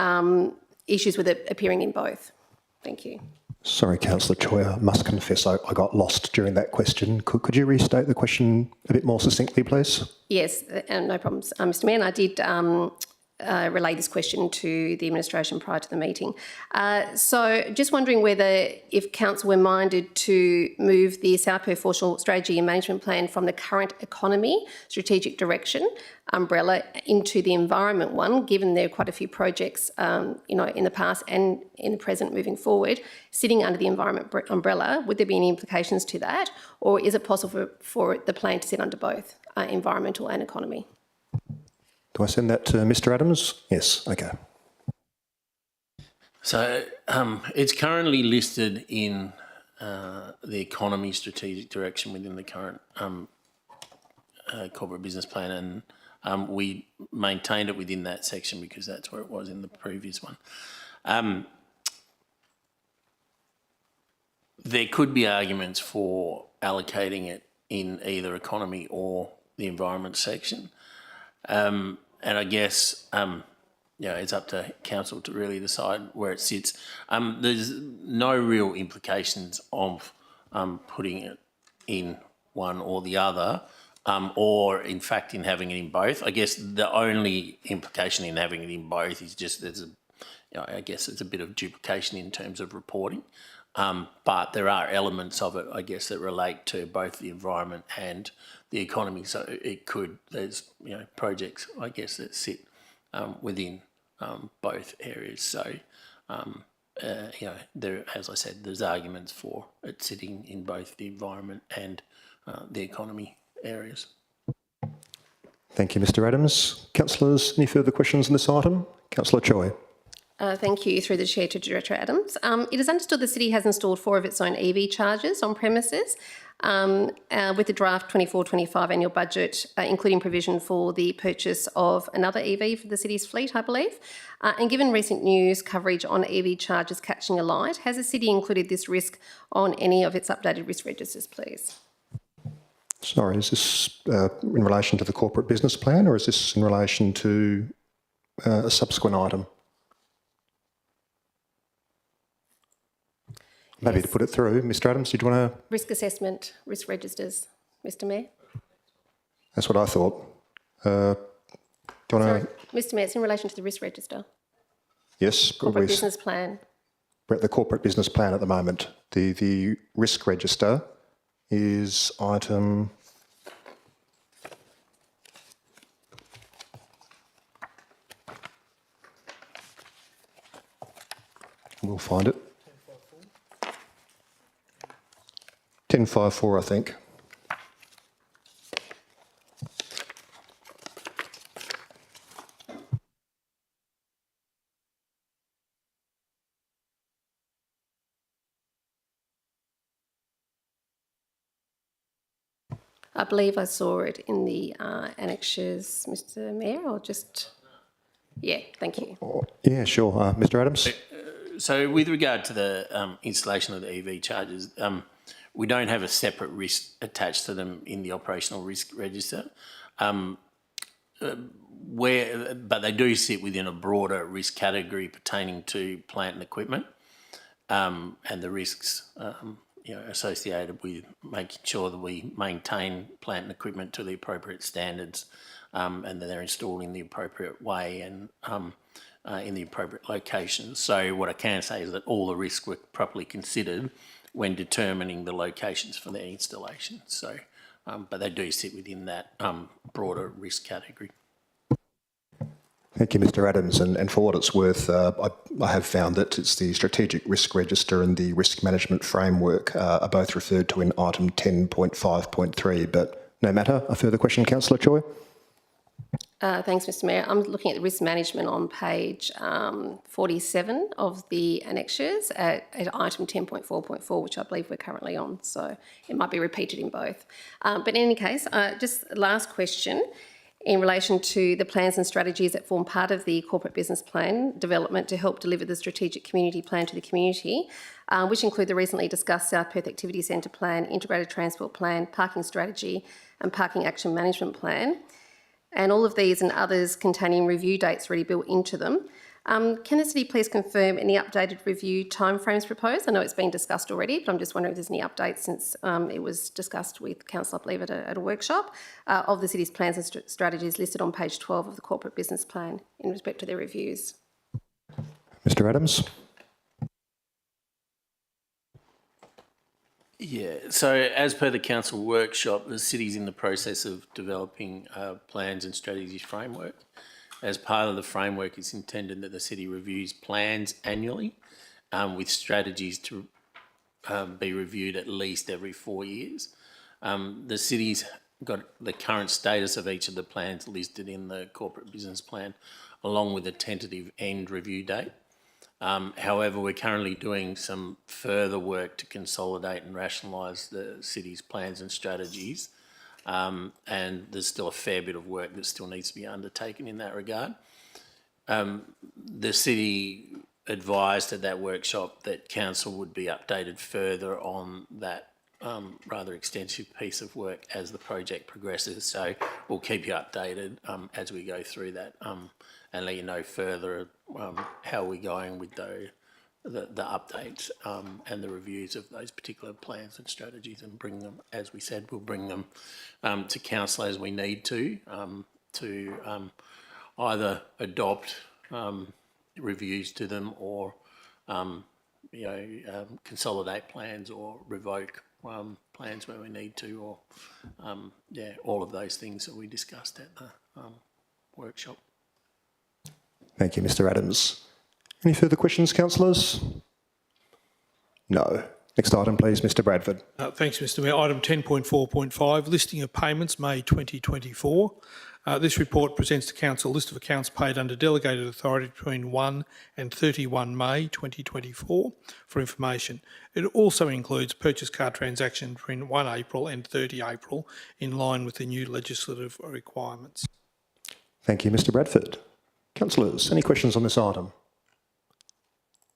issues with it appearing in both? Thank you. Sorry, Councillor Choi, I must confess I got lost during that question. Could you restate the question a bit more succinctly, please? Yes, no problems, Mr Mayor, and I did relay this question to the administration prior to the meeting. So just wondering whether, if council were minded to move the South Perth Foreshore Strategy and Management Plan from the current economy strategic direction umbrella into the environment one, given there are quite a few projects, in the past and in the present moving forward, sitting under the environment umbrella, would there be any implications to that? Or is it possible for the plan to sit under both environmental and economy? Do I send that to Mr Adams? Yes, okay. So it's currently listed in the economy strategic direction within the current corporate business plan, and we maintained it within that section because that's where it was in the previous one. There could be arguments for allocating it in either economy or the environment section. And I guess, it's up to council to really decide where it sits. There's no real implications of putting it in one or the other, or in fact in having it in both. I guess the only implication in having it in both is just I guess it's a bit of duplication in terms of reporting. But there are elements of it, I guess, that relate to both the environment and the economy. So there's projects, I guess, that sit within both areas. So, there, as I said, there's arguments for it sitting in both the environment and the economy areas. Thank you, Mr Adams. Councillors, any further questions on this item? Councillor Choi. Thank you, through the Chair to Director Adams. It is understood the City has installed 4 of its own EV chargers on premises with the draft 24-25 annual budget, including provision for the purchase of another EV for the City's fleet, I believe. And given recent news coverage on EV chargers catching alight, has the City included this risk on any of its updated risk registers, please? Sorry, is this in relation to the corporate business plan, or is this in relation to a subsequent item? Maybe to put it through. Mr Adams, did you want to... Risk assessment, risk registers, Mr Mayor. That's what I thought. Do you want to... Mr Mayor, it's in relation to the risk register. Yes. Corporate business plan. We're at the corporate business plan at the moment. The risk register is item... We'll find it. 1054, I think. I believe I saw it in the annexures, Mr Mayor, or just... Yeah, thank you. Yeah, sure. Mr Adams? So with regard to the installation of the EV chargers, we don't have a separate risk attached to them in the operational risk register, but they do sit within a broader risk category pertaining to plant and equipment, and the risks associated with making sure that we maintain plant and equipment to the appropriate standards, and that they're installed in the appropriate way and in the appropriate locations. So what I can say is that all the risks were properly considered when determining the locations for their installation. So, but they do sit within that broader risk category. Thank you, Mr Adams. And for what it's worth, I have found that it's the strategic risk register and the risk management framework are both referred to in item 10.5.3, but no matter. A further question, Councillor Choi? Thanks, Mr Mayor. I'm looking at the risk management on page 47 of the annexures at item 10.4.4, which I believe we're currently on, so it might be repeated in both. But in any case, just last question in relation to the plans and strategies that form part of the corporate business plan development to help deliver the strategic community plan to the community, which include the recently discussed South Perth Activity Centre Plan, Integrated Transport Plan, Parking Strategy and Parking Action Management Plan. And all of these and others containing review dates already built into them. Can the city please confirm any updated review timeframes proposed? I know it's been discussed already, but I'm just wondering if there's any updates since it was discussed with Councillor, I believe, at a workshop of the city's plans and strategies listed on page 12 of the corporate business plan in respect to their reviews. Mr Adams. Yeah, so as per the council workshop, the city's in the process of developing plans and strategies framework. As part of the framework, it's intended that the city reviews plans annually with strategies to be reviewed at least every 4 years. The city's got the current status of each of the plans listed in the corporate business plan, along with a tentative end review date. However, we're currently doing some further work to consolidate and rationalise the city's plans and strategies, and there's still a fair bit of work that still needs to be undertaken in that regard. The city advised at that workshop that council would be updated further on that rather extensive piece of work as the project progresses, so we'll keep you updated as we go through that and let you know further how we're going with the updates and the reviews of those particular plans and strategies, and bring them, as we said, we'll bring them to council as we need to either adopt reviews to them or consolidate plans or revoke plans where we need to, or all of those things that we discussed at the workshop. Thank you, Mr Adams. Any further questions, councillors? No. Next item, please, Mr Bradford. Thanks, Mr Mayor. Item 10.4.5, listing of payments May 2024. This report presents to Council a list of accounts paid under delegated authority between 1 and 31 May 2024 for information. It also includes purchase card transactions between 1 April and 30 April in line with the new legislative requirements. Thank you, Mr Bradford. Councillors, any questions on this item?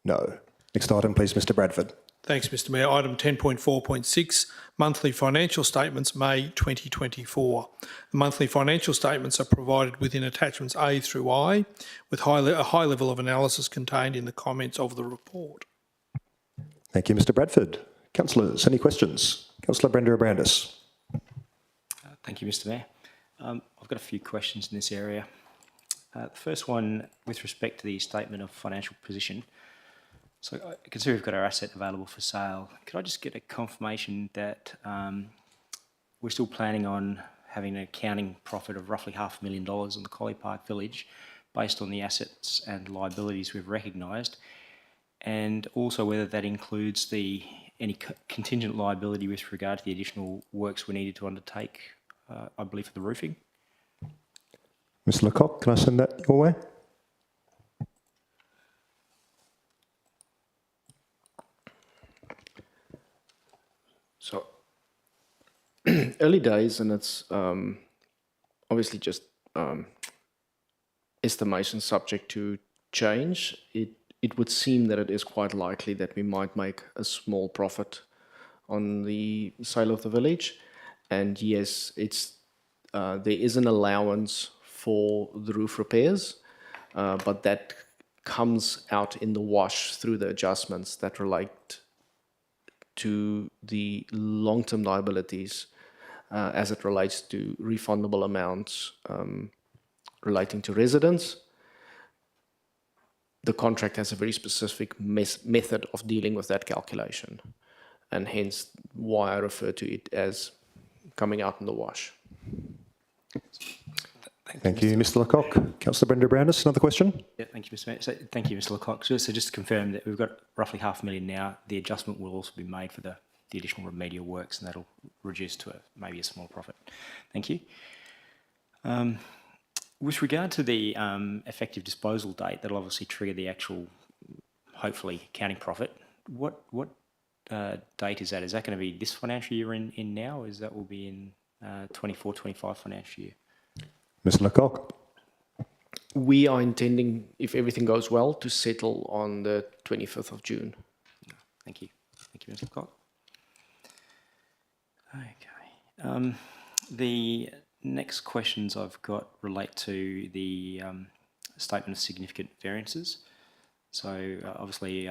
No. Next item, please, Mr Bradford. Thanks, Mr Mayor. Item 10.4.6, monthly financial statements, May 2024. The monthly financial statements are provided within attachments A through I, with a high level of analysis contained in the comments of the report. Thank you, Mr Bradford. Councillors, any questions? Councillor Brenda Abrandis. Thank you, Mr Mayor. I've got a few questions in this area. The first one, with respect to the statement of financial position. So I consider we've got our asset available for sale. Could I just get a confirmation that we're still planning on having an accounting profit of roughly $500,000 on the Collie Park Village based on the assets and liabilities we've recognised, and also whether that includes any contingent liability with regard to the additional works we needed to undertake, I believe, for the roofing? Ms Lecoq, can I send that your way? So, early days, and it's obviously just estimation subject to change. It would seem that it is quite likely that we might make a small profit on the sale of the village. And yes, there is an allowance for the roof repairs, but that comes out in the wash through the adjustments that relate to the long-term liabilities as it relates to refundable amounts relating to residents. The contract has a very specific method of dealing with that calculation, and hence why I refer to it as coming out in the wash. Thank you, Mr Lecoq. Councillor Brenda Browness, another question? Yeah, thank you, Mr Mayor. So, thank you, Mr Lecoq. So just to confirm that we've got roughly $500,000 now. The adjustment will also be made for the additional remedial works, and that'll reduce to maybe a small profit. Thank you. With regard to the effective disposal date, that'll obviously trigger the actual, hopefully, accounting profit. What date is that? Is that going to be this financial year in now, or is that will be in 24-25 financial year? Mr Lecoq. We are intending, if everything goes well, to settle on the 25th of June. Thank you. Thank you, Mr Lecoq. Okay. The next questions I've got relate to the statement of significant variances. So obviously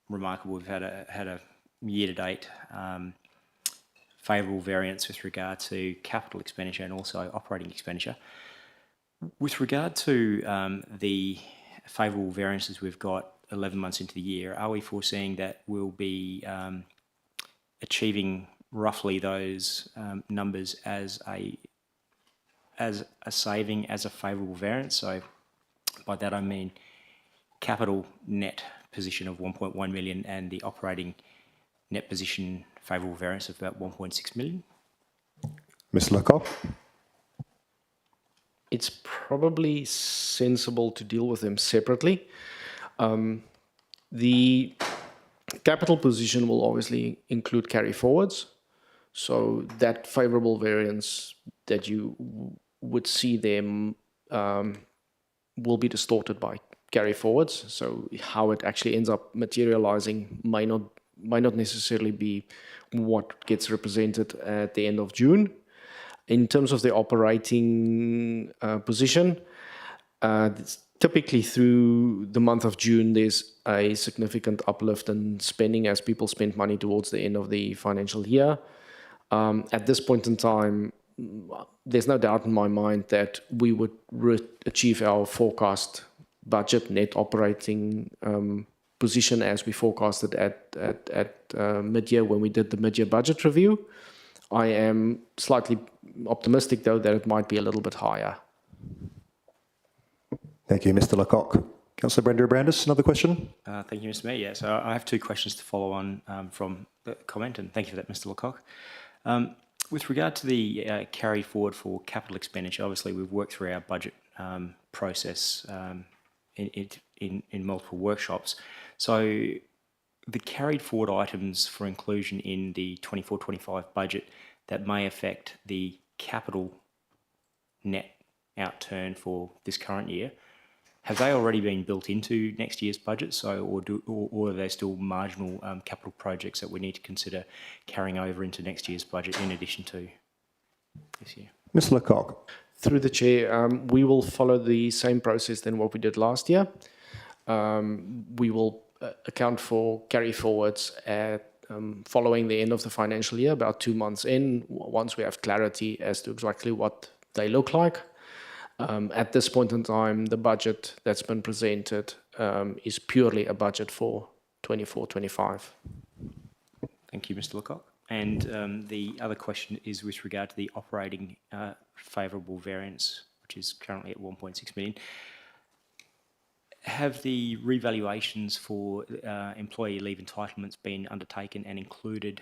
remarkable. We've had a year-to-date favourable variance with regard to capital expenditure and also operating expenditure. With regard to the favourable variances we've got 11 months into the year, are we foreseeing that we'll be achieving roughly those numbers as a saving, as a favourable variance? So by that I mean capital net position of 1.1 million and the operating net position favourable variance of about 1.6 million. Mr. Lecoq? It's probably sensible to deal with them separately. The capital position will obviously include carry forwards. So that favourable variance that you would see them will be distorted by carry forwards. So how it actually ends up materialising might not necessarily be what gets represented at the end of June. In terms of the operating position, typically through the month of June, there's a significant uplift in spending as people spend money towards the end of the financial year. At this point in time, there's no doubt in my mind that we would achieve our forecast budget net operating position as we forecasted at mid-year when we did the mid-year budget review. I am slightly optimistic, though, that it might be a little bit higher. Thank you, Mr. Lecoq. Councillor Brenda Brandis, another question? Thank you, Mr. Mayor. Yeah, so I have two questions to follow on from the comment, and thank you for that, Mr. Lecoq. With regard to the carry forward for capital expenditure, obviously we've worked through our budget process in multiple workshops. So the carried forward items for inclusion in the 24-25 budget that may affect the capital net outturn for this current year, have they already been built into next year's budget? So, or are there still marginal capital projects that we need to consider carrying over into next year's budget in addition to this year? Mr. Lecoq. Through the chair, we will follow the same process than what we did last year. We will account for carry forwards at following the end of the financial year, about 2 months in, once we have clarity as to exactly what they look like. At this point in time, the budget that's been presented is purely a budget for 24-25. Thank you, Mr. Lecoq. And the other question is with regard to the operating favourable variance, which is currently at 1.6 million. Have the revaluations for employee leave entitlements been undertaken and included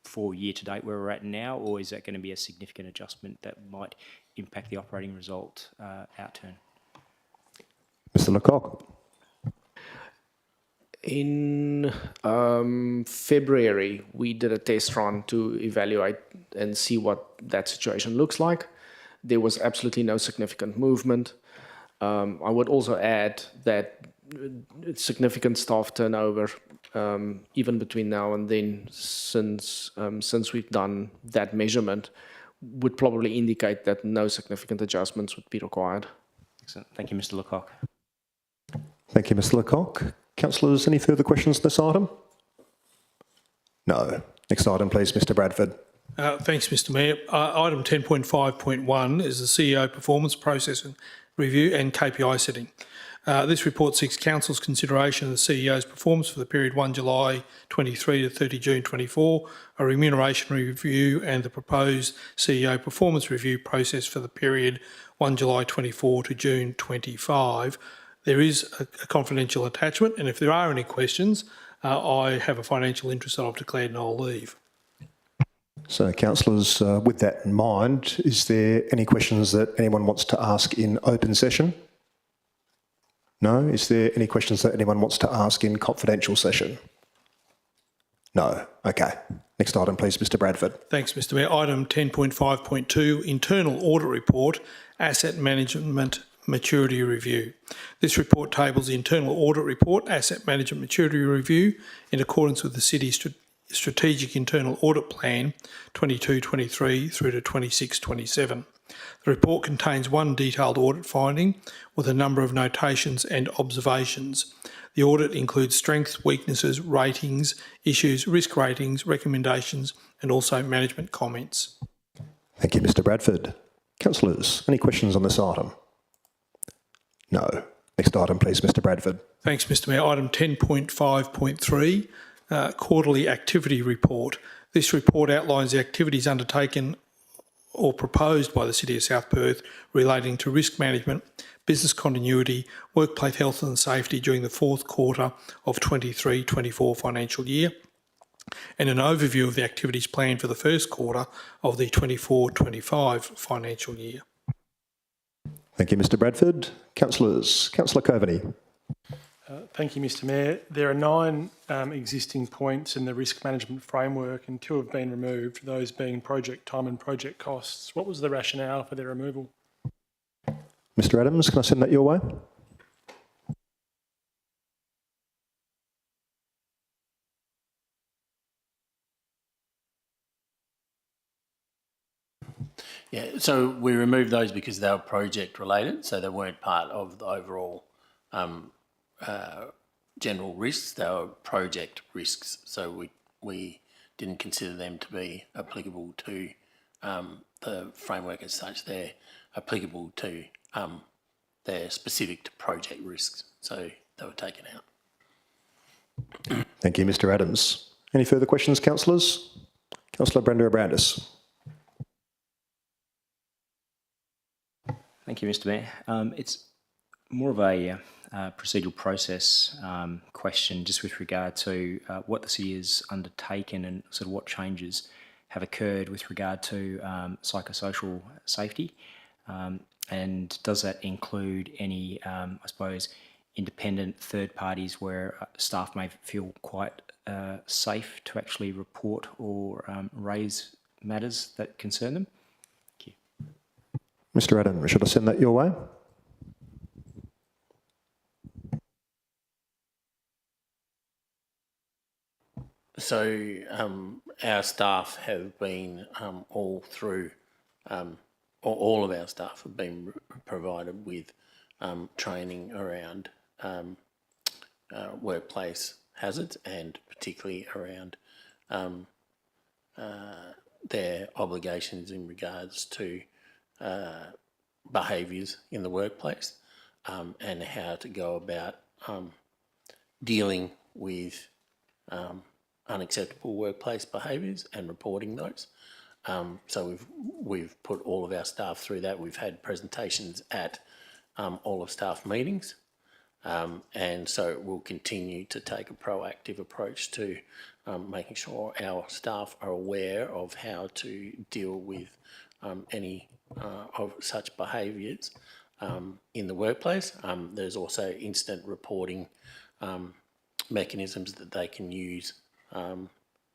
for year to date where we're at now, or is that going to be a significant adjustment that might impact the operating result outturn? Mr. Lecoq. In February, we did a test run to evaluate and see what that situation looks like. There was absolutely no significant movement. I would also add that significant staff turnover, even between now and then, since we've done that measurement, would probably indicate that no significant adjustments would be required. Excellent. Thank you, Mr. Lecoq. Thank you, Mr. Lecoq. Councillors, any further questions on this item? No. Next item, please, Mr. Bradford. Thanks, Mr. Mayor. Item 10.5.1 is the CEO performance process and review and KPI setting. This report seeks Council's consideration of the CEO's performance for the period 1 July 23 to 30 June 24, a remuneration review and the proposed CEO performance review process for the period 1 July 24 to June 25. There is a confidential attachment, and if there are any questions, I have a financial interest that I've declared and I'll leave. So, councillors, with that in mind, is there any questions that anyone wants to ask in open session? No? Is there any questions that anyone wants to ask in confidential session? No. Okay. Next item, please, Mr. Bradford. Thanks, Mr. Mayor. Item 10.5.2, Internal Audit Report, Asset Management Maturity Review. This report tables the Internal Audit Report, Asset Management Maturity Review in accordance with the City's Strategic Internal Audit Plan 22-23 through to 26-27. The report contains one detailed audit finding with a number of notations and observations. The audit includes strengths, weaknesses, ratings, issues, risk ratings, recommendations, and also management comments. Thank you, Mr Bradford. Councillors, any questions on this item? No. Next item, please, Mr Bradford. Thanks, Mr Mayor. Item 10.5.3, Quarterly Activity Report. This report outlines the activities undertaken or proposed by the City of South Perth relating to risk management, business continuity, workplace health and safety during the fourth quarter of 23-24 financial year, and an overview of the activities planned for the first quarter of the 24-25 financial year. Thank you, Mr Bradford. Councillors, Councillor Coveney. Thank you, Mr Mayor. There are 9 existing points in the risk management framework and 2 have been removed, those being project time and project costs. What was the rationale for their removal? Mr Adams, can I send that your way? Yeah, so we removed those because they were project related, so they weren't part of the overall general risks. They were project risks, so we didn't consider them to be applicable to the framework as such. They're applicable to, they're specific to project risks, so they were taken out. Thank you, Mr Adams. Any further questions, councillors? Councillor Brenda Abrandis. Thank you, Mr Mayor. It's more of a procedural process question just with regard to what the city has undertaken and sort of what changes have occurred with regard to psychosocial safety. And does that include any, I suppose, independent third parties where staff may feel quite safe to actually report or raise matters that concern them? Thank you. Mr Adams, should I send that your way? So our staff have been all through, all of our staff have been provided with training around workplace hazards and particularly around their obligations in regards to behaviours in the workplace and how to go about dealing with unacceptable workplace behaviours and reporting those. So we've put all of our staff through that. We've had presentations at all of staff meetings, and so we'll continue to take a proactive approach to making sure our staff are aware of how to deal with any of such behaviours in the workplace. There's also instant reporting mechanisms that they can use.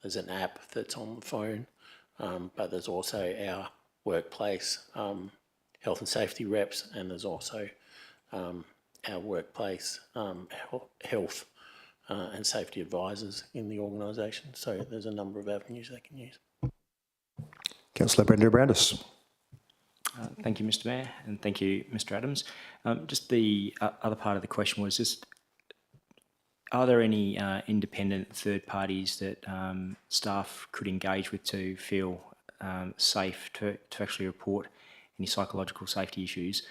There's an app that's on the phone, but there's also our workplace health and safety reps, and there's also our workplace health and safety advisors in the organisation. So there's a number of avenues they can use. Councillor Brenda Abrandis. Thank you, Mr Mayor, and thank you, Mr Adams. Just the other part of the question was just, are there any independent third parties that staff could engage with to feel safe to actually report any psychological safety issues?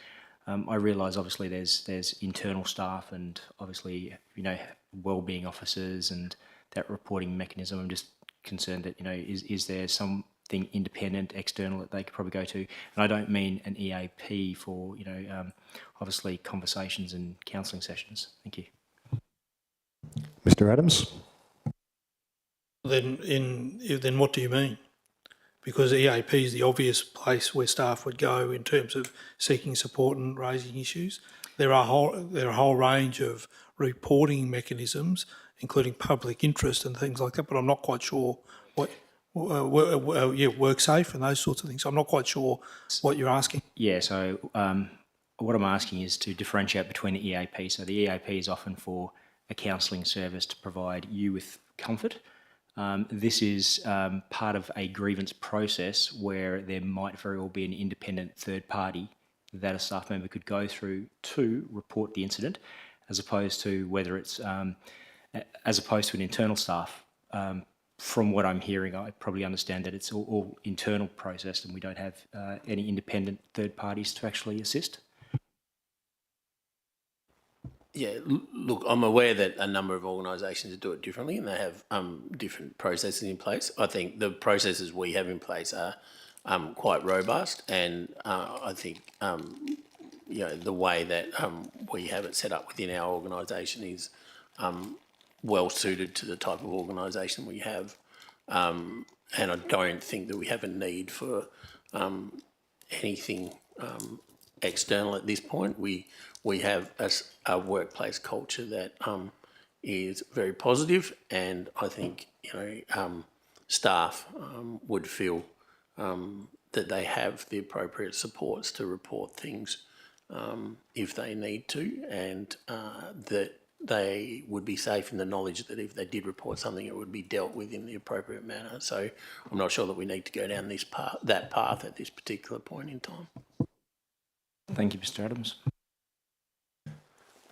I realise obviously there's internal staff and obviously, you know, wellbeing officers and that reporting mechanism. I'm just concerned that, you know, is there something independent, external that they could probably go to? And I don't mean an EAP for, you know, obviously conversations and counselling sessions. Thank you. Mr Adams. Then what do you mean? Because EAP is the obvious place where staff would go in terms of seeking support and raising issues. There are a whole range of reporting mechanisms, including public interest and things like that. But I'm not quite sure what WorkSafe and those sorts of things. I'm not quite sure what you're asking. Yeah. So what I'm asking is to differentiate between the EAP. So the EAP is often for a counselling service to provide you with comfort This is part of a grievance process where there might very well be an independent third party that a staff member could go through to report the incident, as opposed to whether it's as opposed to an internal staff. From what I'm hearing, I probably understand that it's all internal processed and we don't have any independent third parties to actually assist. Yeah, look, I'm aware that a number of organisations do it differently and they have different processes in place. I think the processes we have in place are quite robust, and I think the way that we have it set up within our organisation is well suited to the type of organisation we have, and I don't think that we have a need for anything external at this point. We have a workplace culture that is very positive, and I think staff would feel that they have the appropriate supports to report things if they need to, and that they would be safe in the knowledge that if they did report something, it would be dealt with in the appropriate manner. So I'm not sure that we need to go down that path at this particular point in time. Thank you, Mr. Adams.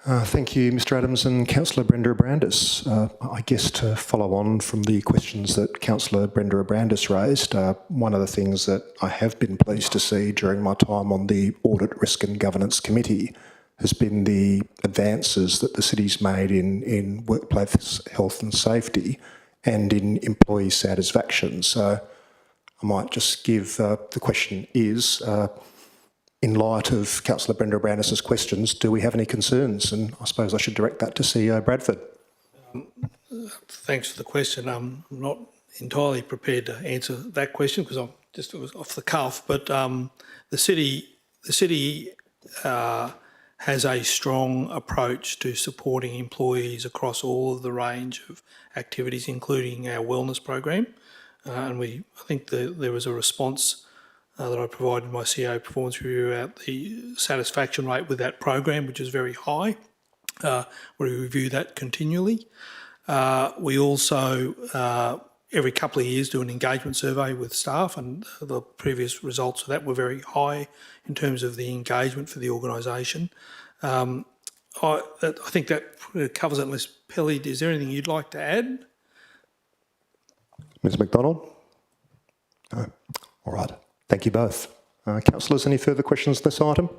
Thank you, Mr. Adams and Councillor Brenda Abrandis. I guess to follow on from the questions that Councillor Brenda Abrandis raised, one of the things that I have been pleased to see during my time on the Audit, Risk and Governance Committee has been the advances that the city's made in workplace health and safety and in employee satisfaction. So I might just give the question is, in light of Councillor Brenda Abrandis' questions, do we have any concerns? And I suppose I should direct that to CEO Bradford. Thanks for the question. I'm not entirely prepared to answer that question because I'm just, it was off the cuff, but the city has a strong approach to supporting employees across all of the range of activities, including our wellness program. And I think there was a response that I provided my CEO performance review about the satisfaction rate with that program, which is very high. We review that continually. We also, every couple of years, do an engagement survey with staff, and the previous results of that were very high in terms of the engagement for the organisation. I think that covers it. Unless, Pelly, is there anything you'd like to add? Ms McDonald? No. All right. Thank you both. Councillors, any further questions on this item?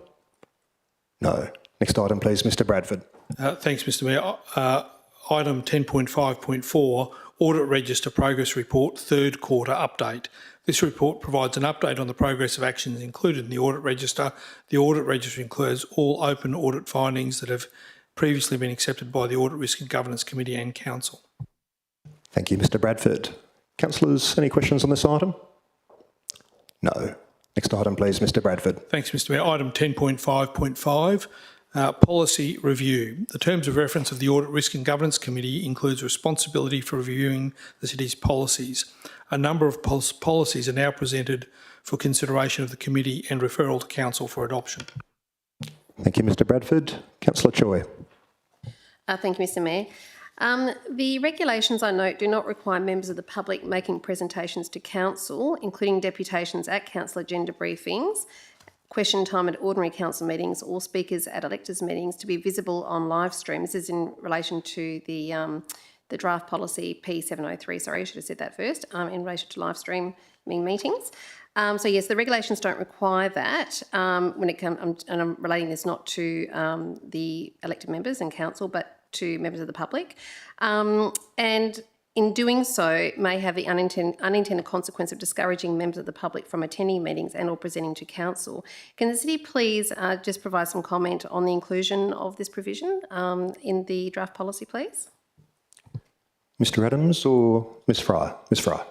No. Next item, please, Mr Bradford. Thanks, Mr Mayor. Item 10.5.4, Audit Register Progress Report, third quarter update. This report provides an update on the progress of actions included in the Audit Register. The Audit Register includes all open audit findings that have previously been accepted by the Audit, Risk and Governance Committee and Council. Thank you, Mr Bradford. Councillors, any questions on this item? No. Next item, please, Mr Bradford. Thanks, Mr Mayor. Item 10.5.5, Policy Review. The terms of reference of the Audit, Risk and Governance Committee includes responsibility for reviewing the city's policies. A number of policies are now presented for consideration of the committee and referral to Council for adoption. Thank you, Mr Bradford. Councillor Choi. Thank you, Mr Mayor. The regulations, I note, do not require members of the public making presentations to Council, including deputations at Council agenda briefings, question time at ordinary Council meetings, or speakers at electors meetings to be visible on live stream. This is in relation to the draft policy P703, sorry, I should have said that first, in relation to live streaming meetings. So yes, the regulations don't require that when it comes, and I'm relating this not to the elected members and Council, but to members of the public. And in doing so may have the unintended consequence of discouraging members of the public from attending meetings and or presenting to Council. Can the City please just provide some comment on the inclusion of this provision in the draft policy, please? Mr Adams or Ms Fry? Ms Fry.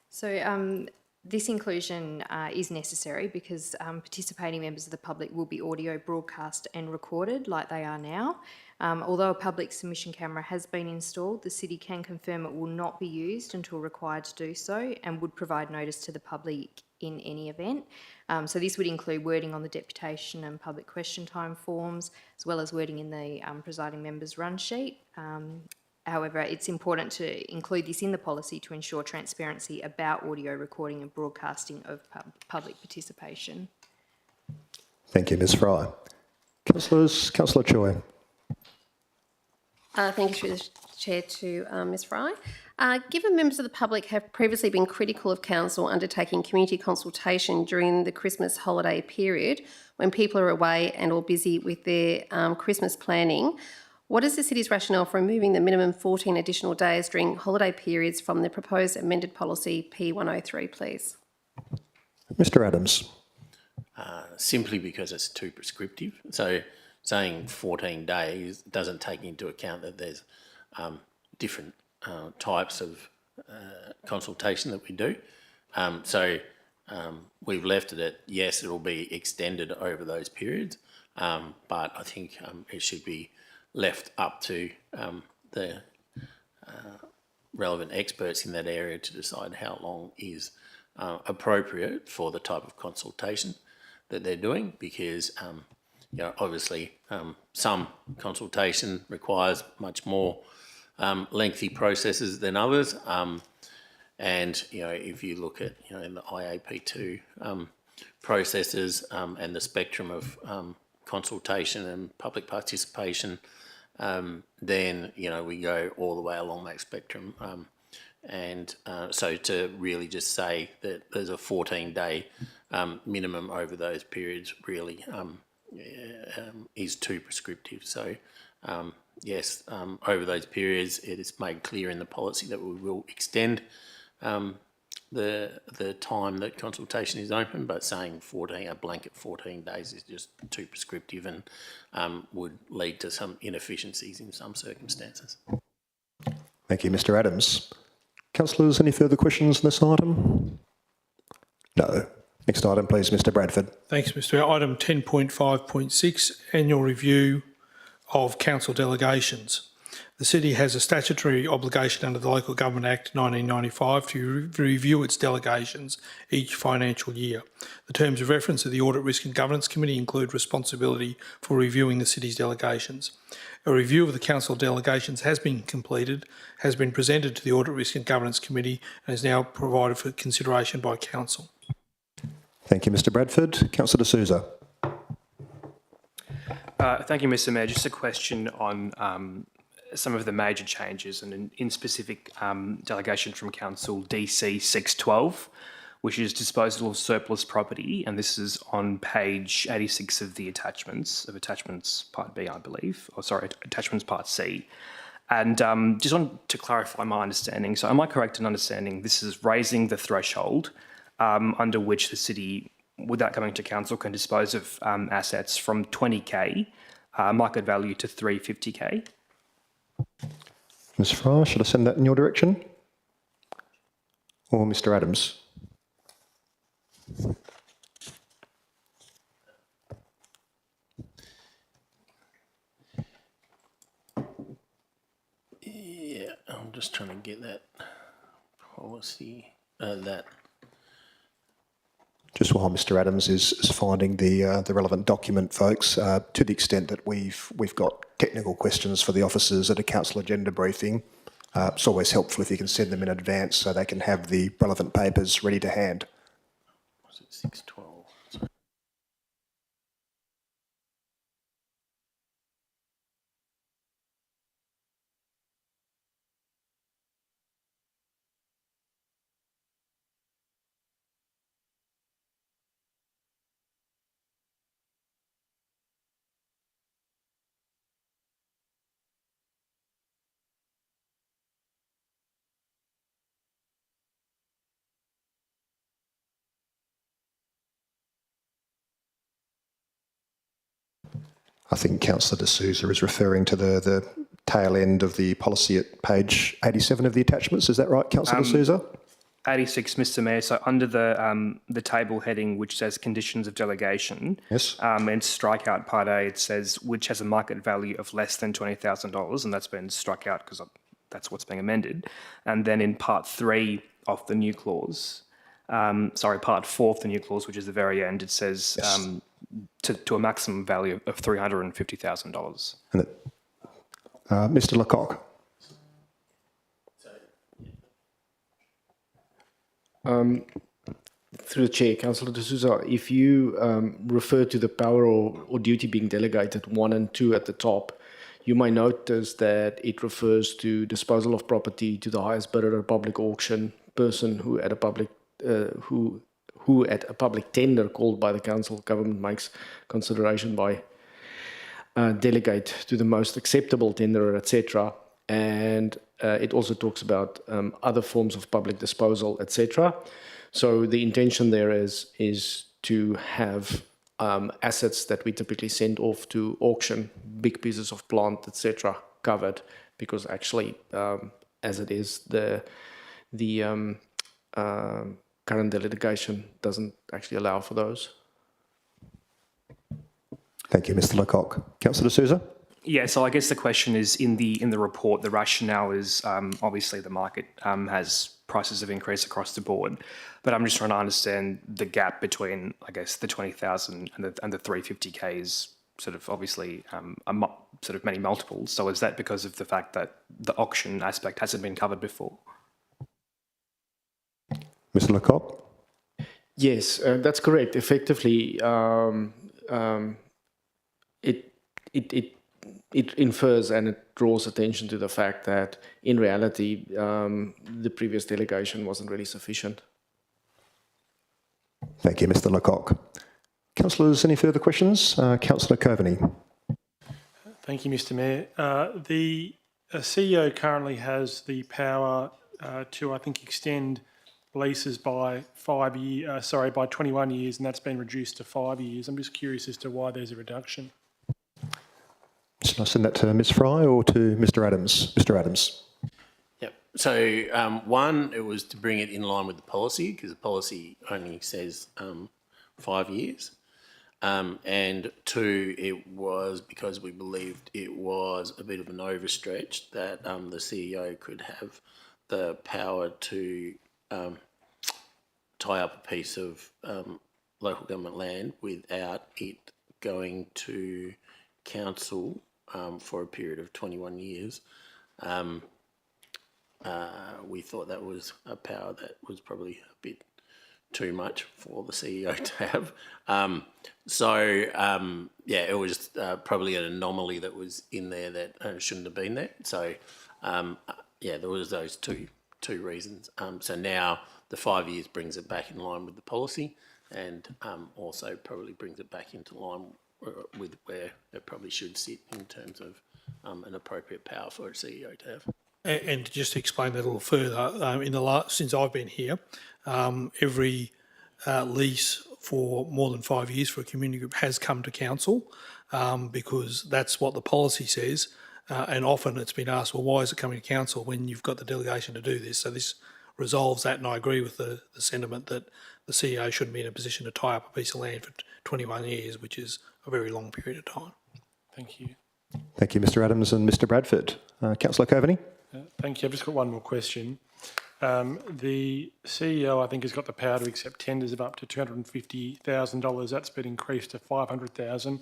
So this inclusion is necessary because participating members of the public will be audio broadcast and recorded like they are now. Although a public submission camera has been installed, the City can confirm it will not be used until required to do so and would provide notice to the public in any event. So this would include wording on the deputation and public question time forms, as well as wording in the presiding member's run sheet. However, it's important to include this in the policy to ensure transparency about audio recording and broadcasting of public participation. Thank you, Ms Fry. Councillor Choi. Thank you, through the Chair, to Ms Fry. Given members of the public have previously been critical of council undertaking community consultation during the Christmas holiday period when people are away and or busy with their Christmas planning, what is the city's rationale for removing the minimum 14 additional days during holiday periods from the proposed amended policy P103, please? Mr Adams. Simply because it's too prescriptive. So saying 14 days doesn't take into account that there's different types of consultation that we do. We've left it at, yes, it'll be extended over those periods, but I think it should be left up to the relevant experts in that area to decide how long is appropriate for the type of consultation that they're doing, because obviously some consultation requires much more lengthy processes than others, and if you look at in the IAP2 processes and the spectrum of consultation and public participation, then we go all the way along that spectrum, and so to really just say that there's a 14-day minimum over those periods really is too prescriptive. So yes, over those periods it is made clear in the policy that we will extend the time that consultation is open, but saying a blanket 14 days is just too prescriptive and would lead to some inefficiencies in some circumstances. Thank you, Mr Adams. Councillors, any further questions on this item? No. Next item, please, Mr Bradford. Thanks, Mr Mayor. Item 10.5.6, annual review of council delegations. The city has a statutory obligation under the Local Government Act 1995 to review its delegations each financial year. The terms of reference of the Audit, Risk and Governance Committee include responsibility for reviewing the city's delegations. A review of the council delegations has been completed, has been presented to the Audit, Risk and Governance Committee and is now provided for consideration by council. Thank you, Mr Bradford. Councillor D'Souza. Thank you, Mr Mayor. Just a question on some of the major changes, and in specific delegation from Council DC 612, which is disposal of surplus property, and this is on page 86 of the attachments part B, I believe, or sorry, attachments part C. And just want to clarify my understanding. So am I correct in understanding this is raising the threshold under which the city, without coming to council, can dispose of assets from 20k market value to 350k? Ms Fry, should I send that in your direction? Or Mr Adams? Yeah, I'm just trying to get that policy, Just while Mr Adams is finding the relevant document, folks, to the extent that we've got technical questions for the officers at a council agenda briefing, it's always helpful if you can send them in advance so they can have the relevant papers ready to hand. Was it 612? I think Councillor D'Souza is referring to the tail end of the policy at page 87 of the attachments. Is that right, Councillor D'Souza? 86, Mr Mayor. So under the table heading which says conditions of delegation, Yes. and strike out part A, it says which has a market value of less than $20,000, and that's been struck out because that's what's being amended. And then in part 3 of the new clause, part 4 of the new clause, which is the very end, it says to a maximum value of $350,000. Mr Lecoq. Through the chair, Councillor D'Souza, if you refer to the power or duty being delegated 1 and 2 at the top, you might notice that it refers to disposal of property to the highest bidder at a public auction, person who at a public who at a public tender called by the council government makes consideration by delegate to the most acceptable tenderer, etc. And it also talks about other forms of public disposal, etc. So the intention there is to have assets that we typically send off to auction, big pieces of plant, etc., covered, because actually, as it is, the current delegation doesn't actually allow for those. Thank you, Mr Lecoq. Councillor D'Souza? Yeah, so I guess the question is in the report, the rationale is obviously the market has prices have increased across the board, but I'm just trying to understand the gap between, I guess, the 20,000 and the 350k is sort of obviously sort of many multiples. So is that because of the fact that the auction aspect hasn't been covered before? Mr Lecoq? Yes, that's correct. Effectively, it infers and it draws attention to the fact that in reality, the previous delegation wasn't really sufficient. Thank you, Mr Lecoq. Councillors, any further questions? Councillor Coveney. Thank you, Mr Mayor. The CEO currently has the power to, I think, extend leases by 21 years, and that's been reduced to 5 years. I'm just curious as to why there's a reduction. Should I send that to Ms Fry or to Mr Adams? Mr Adams. Yep. So one, it was to bring it in line with the policy, because the policy only says 5 years. And two, it was because we believed it was a bit of an overstretch that the CEO could have the power to tie up a piece of local government land without it going to council for a period of 21 years. We thought that was a power that was probably a bit too much for the CEO to have. Yeah, it was probably an anomaly that was in there that shouldn't have been there. So yeah, there was those two reasons. So now the 5 years brings it back in line with the policy, and also probably brings it back into line with where it probably should sit in terms of an appropriate power for a CEO to have. And just to explain that a little further, since I've been here, every lease for more than 5 years for a community group has come to council because that's what the policy says. And often it's been asked, well, why is it coming to council when you've got the delegation to do this? So this resolves that, and I agree with the sentiment that the CEO shouldn't be in a position to tie up a piece of land for 21 years, which is a very long period of time. Thank you. Thank you, Mr Adams and Mr Bradford. Councillor Coveney. Thank you. I've just got one more question. The CEO, I think, has got the power to accept tenders of up to $250,000. That's been increased to $500,000.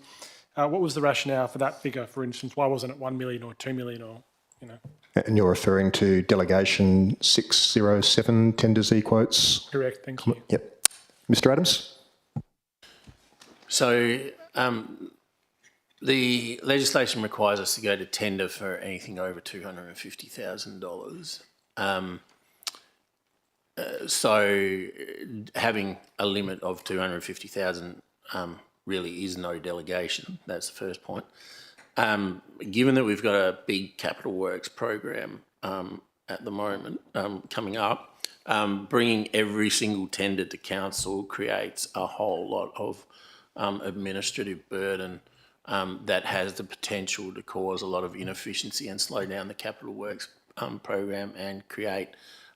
What was the rationale for that figure, for instance? Why wasn't it 1 million or 2 million or, you know? And you're referring to Delegation 607 tenders e-quotes? Correct, thank you. Yep. Mr Adams? So the legislation requires us to go to tender for anything over $250,000. So having a limit of 250,000 really is no delegation. That's the first point. Given that we've got a big capital works program at the moment coming up, bringing every single tender to council creates a whole lot of administrative burden that has the potential to cause a lot of inefficiency and slow down the capital works program and create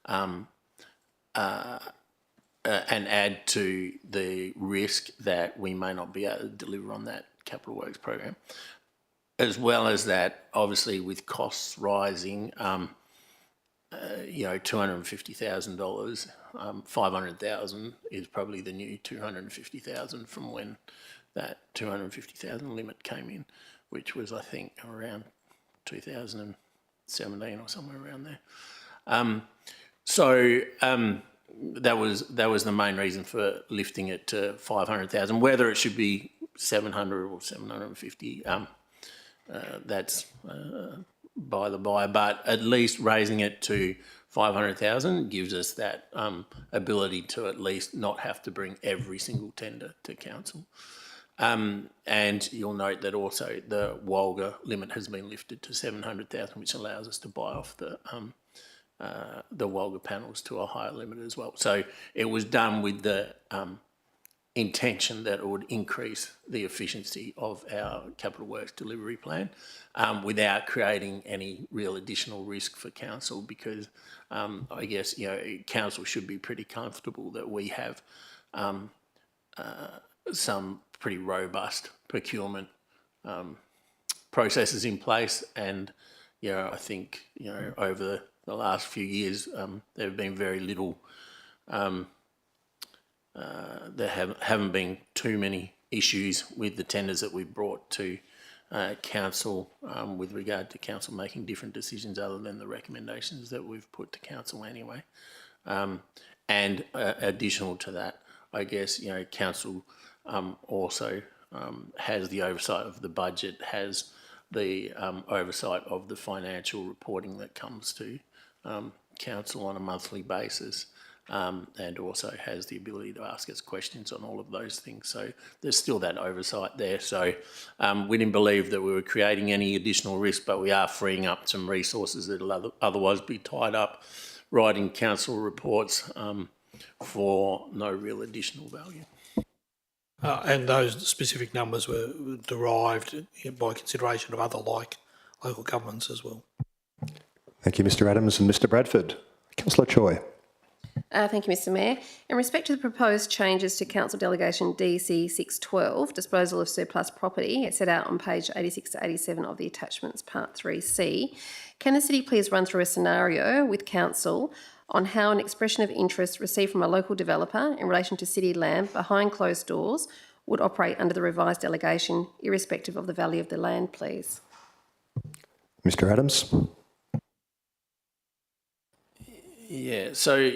and add to the risk that we may not be able to deliver on that capital works program. As well as that, obviously with costs rising, you know, $250,000, 500,000 is probably the new 250,000 from when that 250,000 limit came in, which was, I think, around 2017 or somewhere around there. that was the main reason for lifting it to 500,000. Whether it should be 700 or 750, that's by the by. But at least raising it to 500,000 gives us that ability to at least not have to bring every single tender to council. And you'll note that also the Walga limit has been lifted to 700,000, which allows us to buy off the Walga panels to a higher limit as well. So it was done with the intention that it would increase the efficiency of our capital works delivery plan without creating any real additional risk for council, because I guess, you know, council should be pretty comfortable that we have some pretty robust procurement processes in place. And, you know, I think, you know, over the last few years, there have been very little, there haven't been too many issues with the tenders that we've brought to council with regard to council making different decisions other than the recommendations that we've put to council anyway. And additional to that, I guess, you know, council also has the oversight of the budget, has the oversight of the financial reporting that comes to council on a monthly basis, and also has the ability to ask us questions on all of those things. So there's still that oversight there. So we didn't believe that we were creating any additional risk, but we are freeing up some resources that will otherwise be tied up writing council reports for no real additional value. And those specific numbers were derived by consideration of other like local governments as well. Thank you, Mr Adams and Mr Bradford. Councillor Choi. Thank you, Mr Mayor. In respect to the proposed changes to Council Delegation DC 612, disposal of surplus property, it's set out on page 86 to 87 of the attachments, part 3C. Can the City please run through a scenario with Council on how an expression of interest received from a local developer in relation to city land behind closed doors would operate under the revised delegation, irrespective of the value of the land, please? Mr Adams. Yeah, so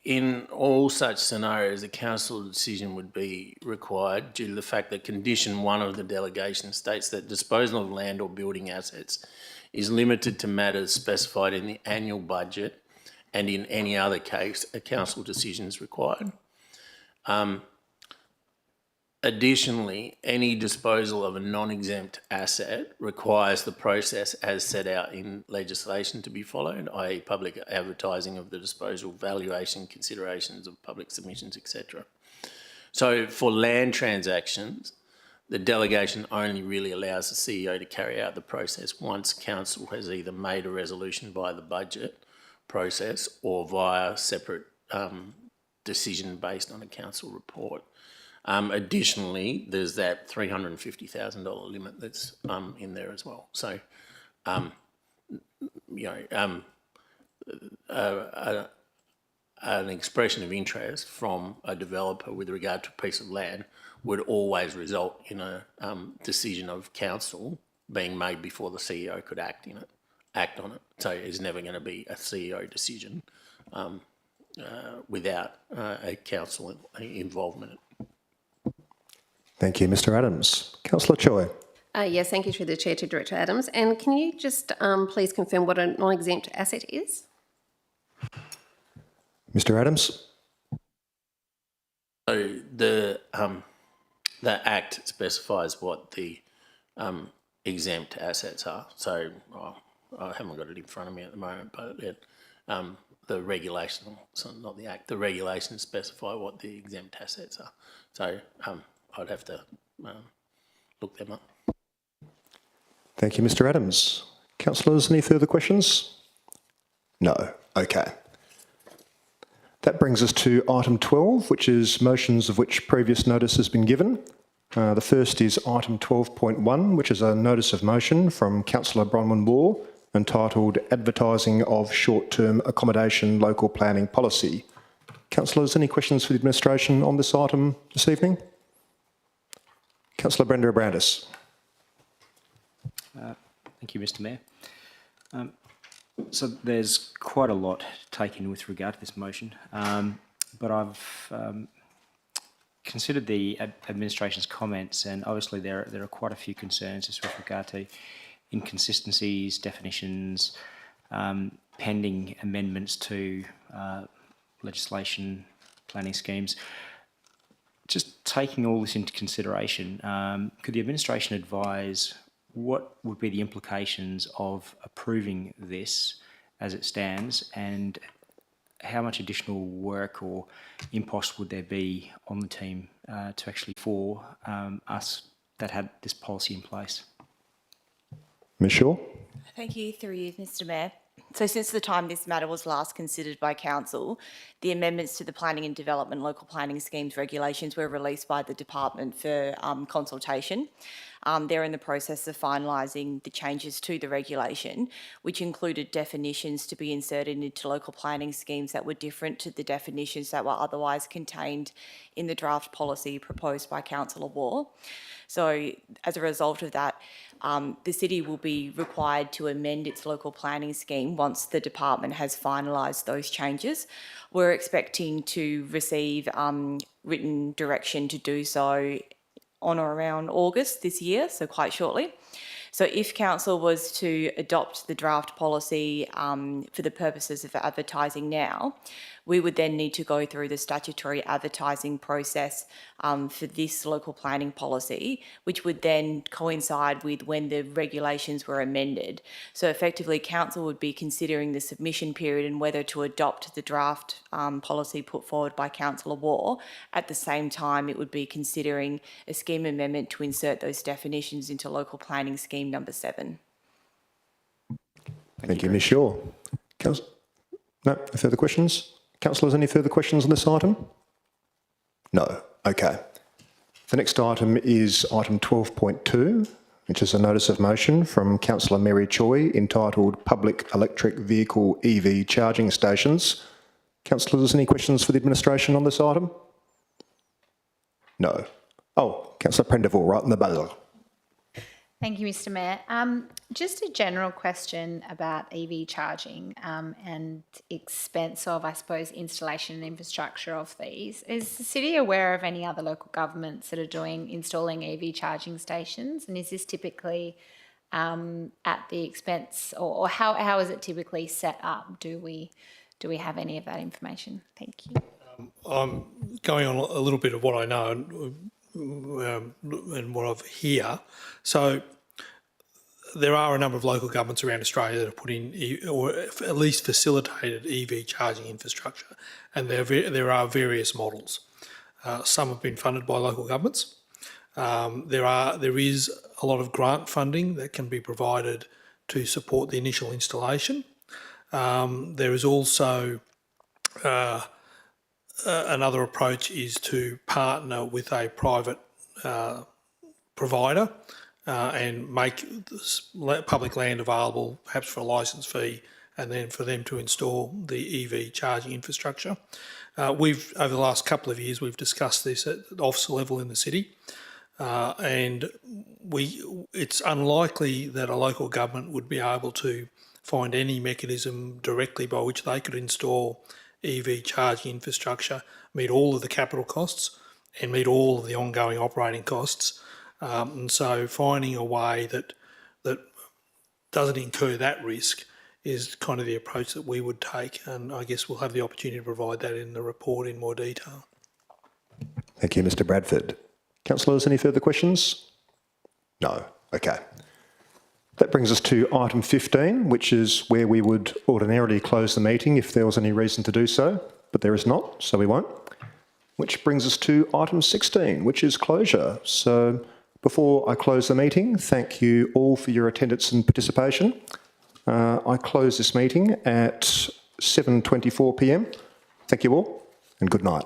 in all such scenarios, a council decision would be required due to the fact that condition 1 of the delegation states that disposal of land or building assets is limited to matters specified in the annual budget, and in any other case, a council decision is required. Additionally, any disposal of a non-exempt asset requires the process as set out in legislation to be followed, i.e. public advertising of the disposal, valuation, considerations of public submissions, etc. So for land transactions, the delegation only really allows the CEO to carry out the process once council has either made a resolution via the budget process or via separate decision based on a council report. Additionally, there's that $350,000 limit that's in there as well. So, you know, an expression of interest from a developer with regard to a piece of land would always result in a decision of council being made before the CEO could act on it. So it's never going to be a CEO decision without a council involvement. Thank you, Mr Adams. Councillor Choi. Yes, thank you through the Chair to Director Adams. And can you just please confirm what a non-exempt asset is? Mr Adams. So the Act specifies what the exempt assets are. So I haven't got it in front of me at the moment, but the regulation, so not the Act, the regulations specify what the exempt assets are. So I'd have to look them up. Thank you, Mr Adams. Councillors, any further questions? No. Okay. That brings us to item 12, which is motions of which previous notice has been given. The first is item 12.1, which is a notice of motion from Councillor Bronwyn Moore entitled Advertising of Short-Term Accommodation Local Planning Policy. Councillors, any questions for the administration on this item this evening? Councillor Brenda Abrandis. Thank you, Mr Mayor. So there's quite a lot taken with regard to this motion. but I've considered the administration's comments, and obviously there are quite a few concerns just with regard to inconsistencies, definitions, pending amendments to legislation, planning schemes. Just taking all this into consideration, could the administration advise what would be the implications of approving this as it stands, and how much additional work or impost would there be on the team to actually for us that had this policy in place? Ms Shaw? Thank you, through you, Mr Mayor. So since the time this matter was last considered by Council, the amendments to the Planning and Development Local Planning Schemes regulations were released by the Department for consultation. They're in the process of finalising the changes to the regulation, which included definitions to be inserted into local planning schemes that were different to the definitions that were otherwise contained in the draft policy proposed by Councillor Waugh. So as a result of that, the city will be required to amend its local planning scheme once the department has finalised those changes. We're expecting to receive written direction to do so on or around August this year, so quite shortly. So if Council was to adopt the draft policy for the purposes of advertising now, we would then need to go through the statutory advertising process for this local planning policy, which would then coincide with when the regulations were amended. So effectively, Council would be considering the submission period and whether to adopt the draft policy put forward by Councillor Waugh. At the same time, it would be considering a scheme amendment to insert those definitions into local planning scheme number 7. Thank you, Ms Shaw. No further questions? Councillors, any further questions on this item? No. Okay. The next item is item 12.2, which is a notice of motion from Councillor Mary Choi entitled Public Electric Vehicle EV Charging Stations. Councillors, any questions for the administration on this item? No. Oh, Councillor Prendeville, right in the buzzer. Thank you, Mr Mayor. Just a general question about EV charging and expense of, I suppose, installation and infrastructure of these. Is the city aware of any other local governments that are installing EV charging stations? And is this typically at the expense, or how is it typically set up? Do we have any of that information? Thank you. I'm going on a little bit of what I know and what I've hear. So there are a number of local governments around Australia that have put in, or at least facilitated, EV charging infrastructure, and there are various models. Some have been funded by local governments. There is a lot of grant funding that can be provided to support the initial installation. There is also another approach is to partner with a private provider and make public land available, perhaps for a licence fee, and then for them to install the EV charging infrastructure. Over the last couple of years, we've discussed this at the officer level in the city, and it's unlikely that a local government would be able to find any mechanism directly by which they could install EV charging infrastructure, meet all of the capital costs and meet all of the ongoing operating costs. And so finding a way that doesn't incur that risk is kind of the approach that we would take, and I guess we'll have the opportunity to provide that in the report in more detail. Thank you, Mr Bradford. Councillors, any further questions? No. Okay. That brings us to item 15, which is where we would ordinarily close the meeting if there was any reason to do so, but there is not, so we won't. Which brings us to item 16, which is closure. So before I close the meeting, thank you all for your attendance and participation. I close this meeting at 7:24 p.m. Thank you all and good night.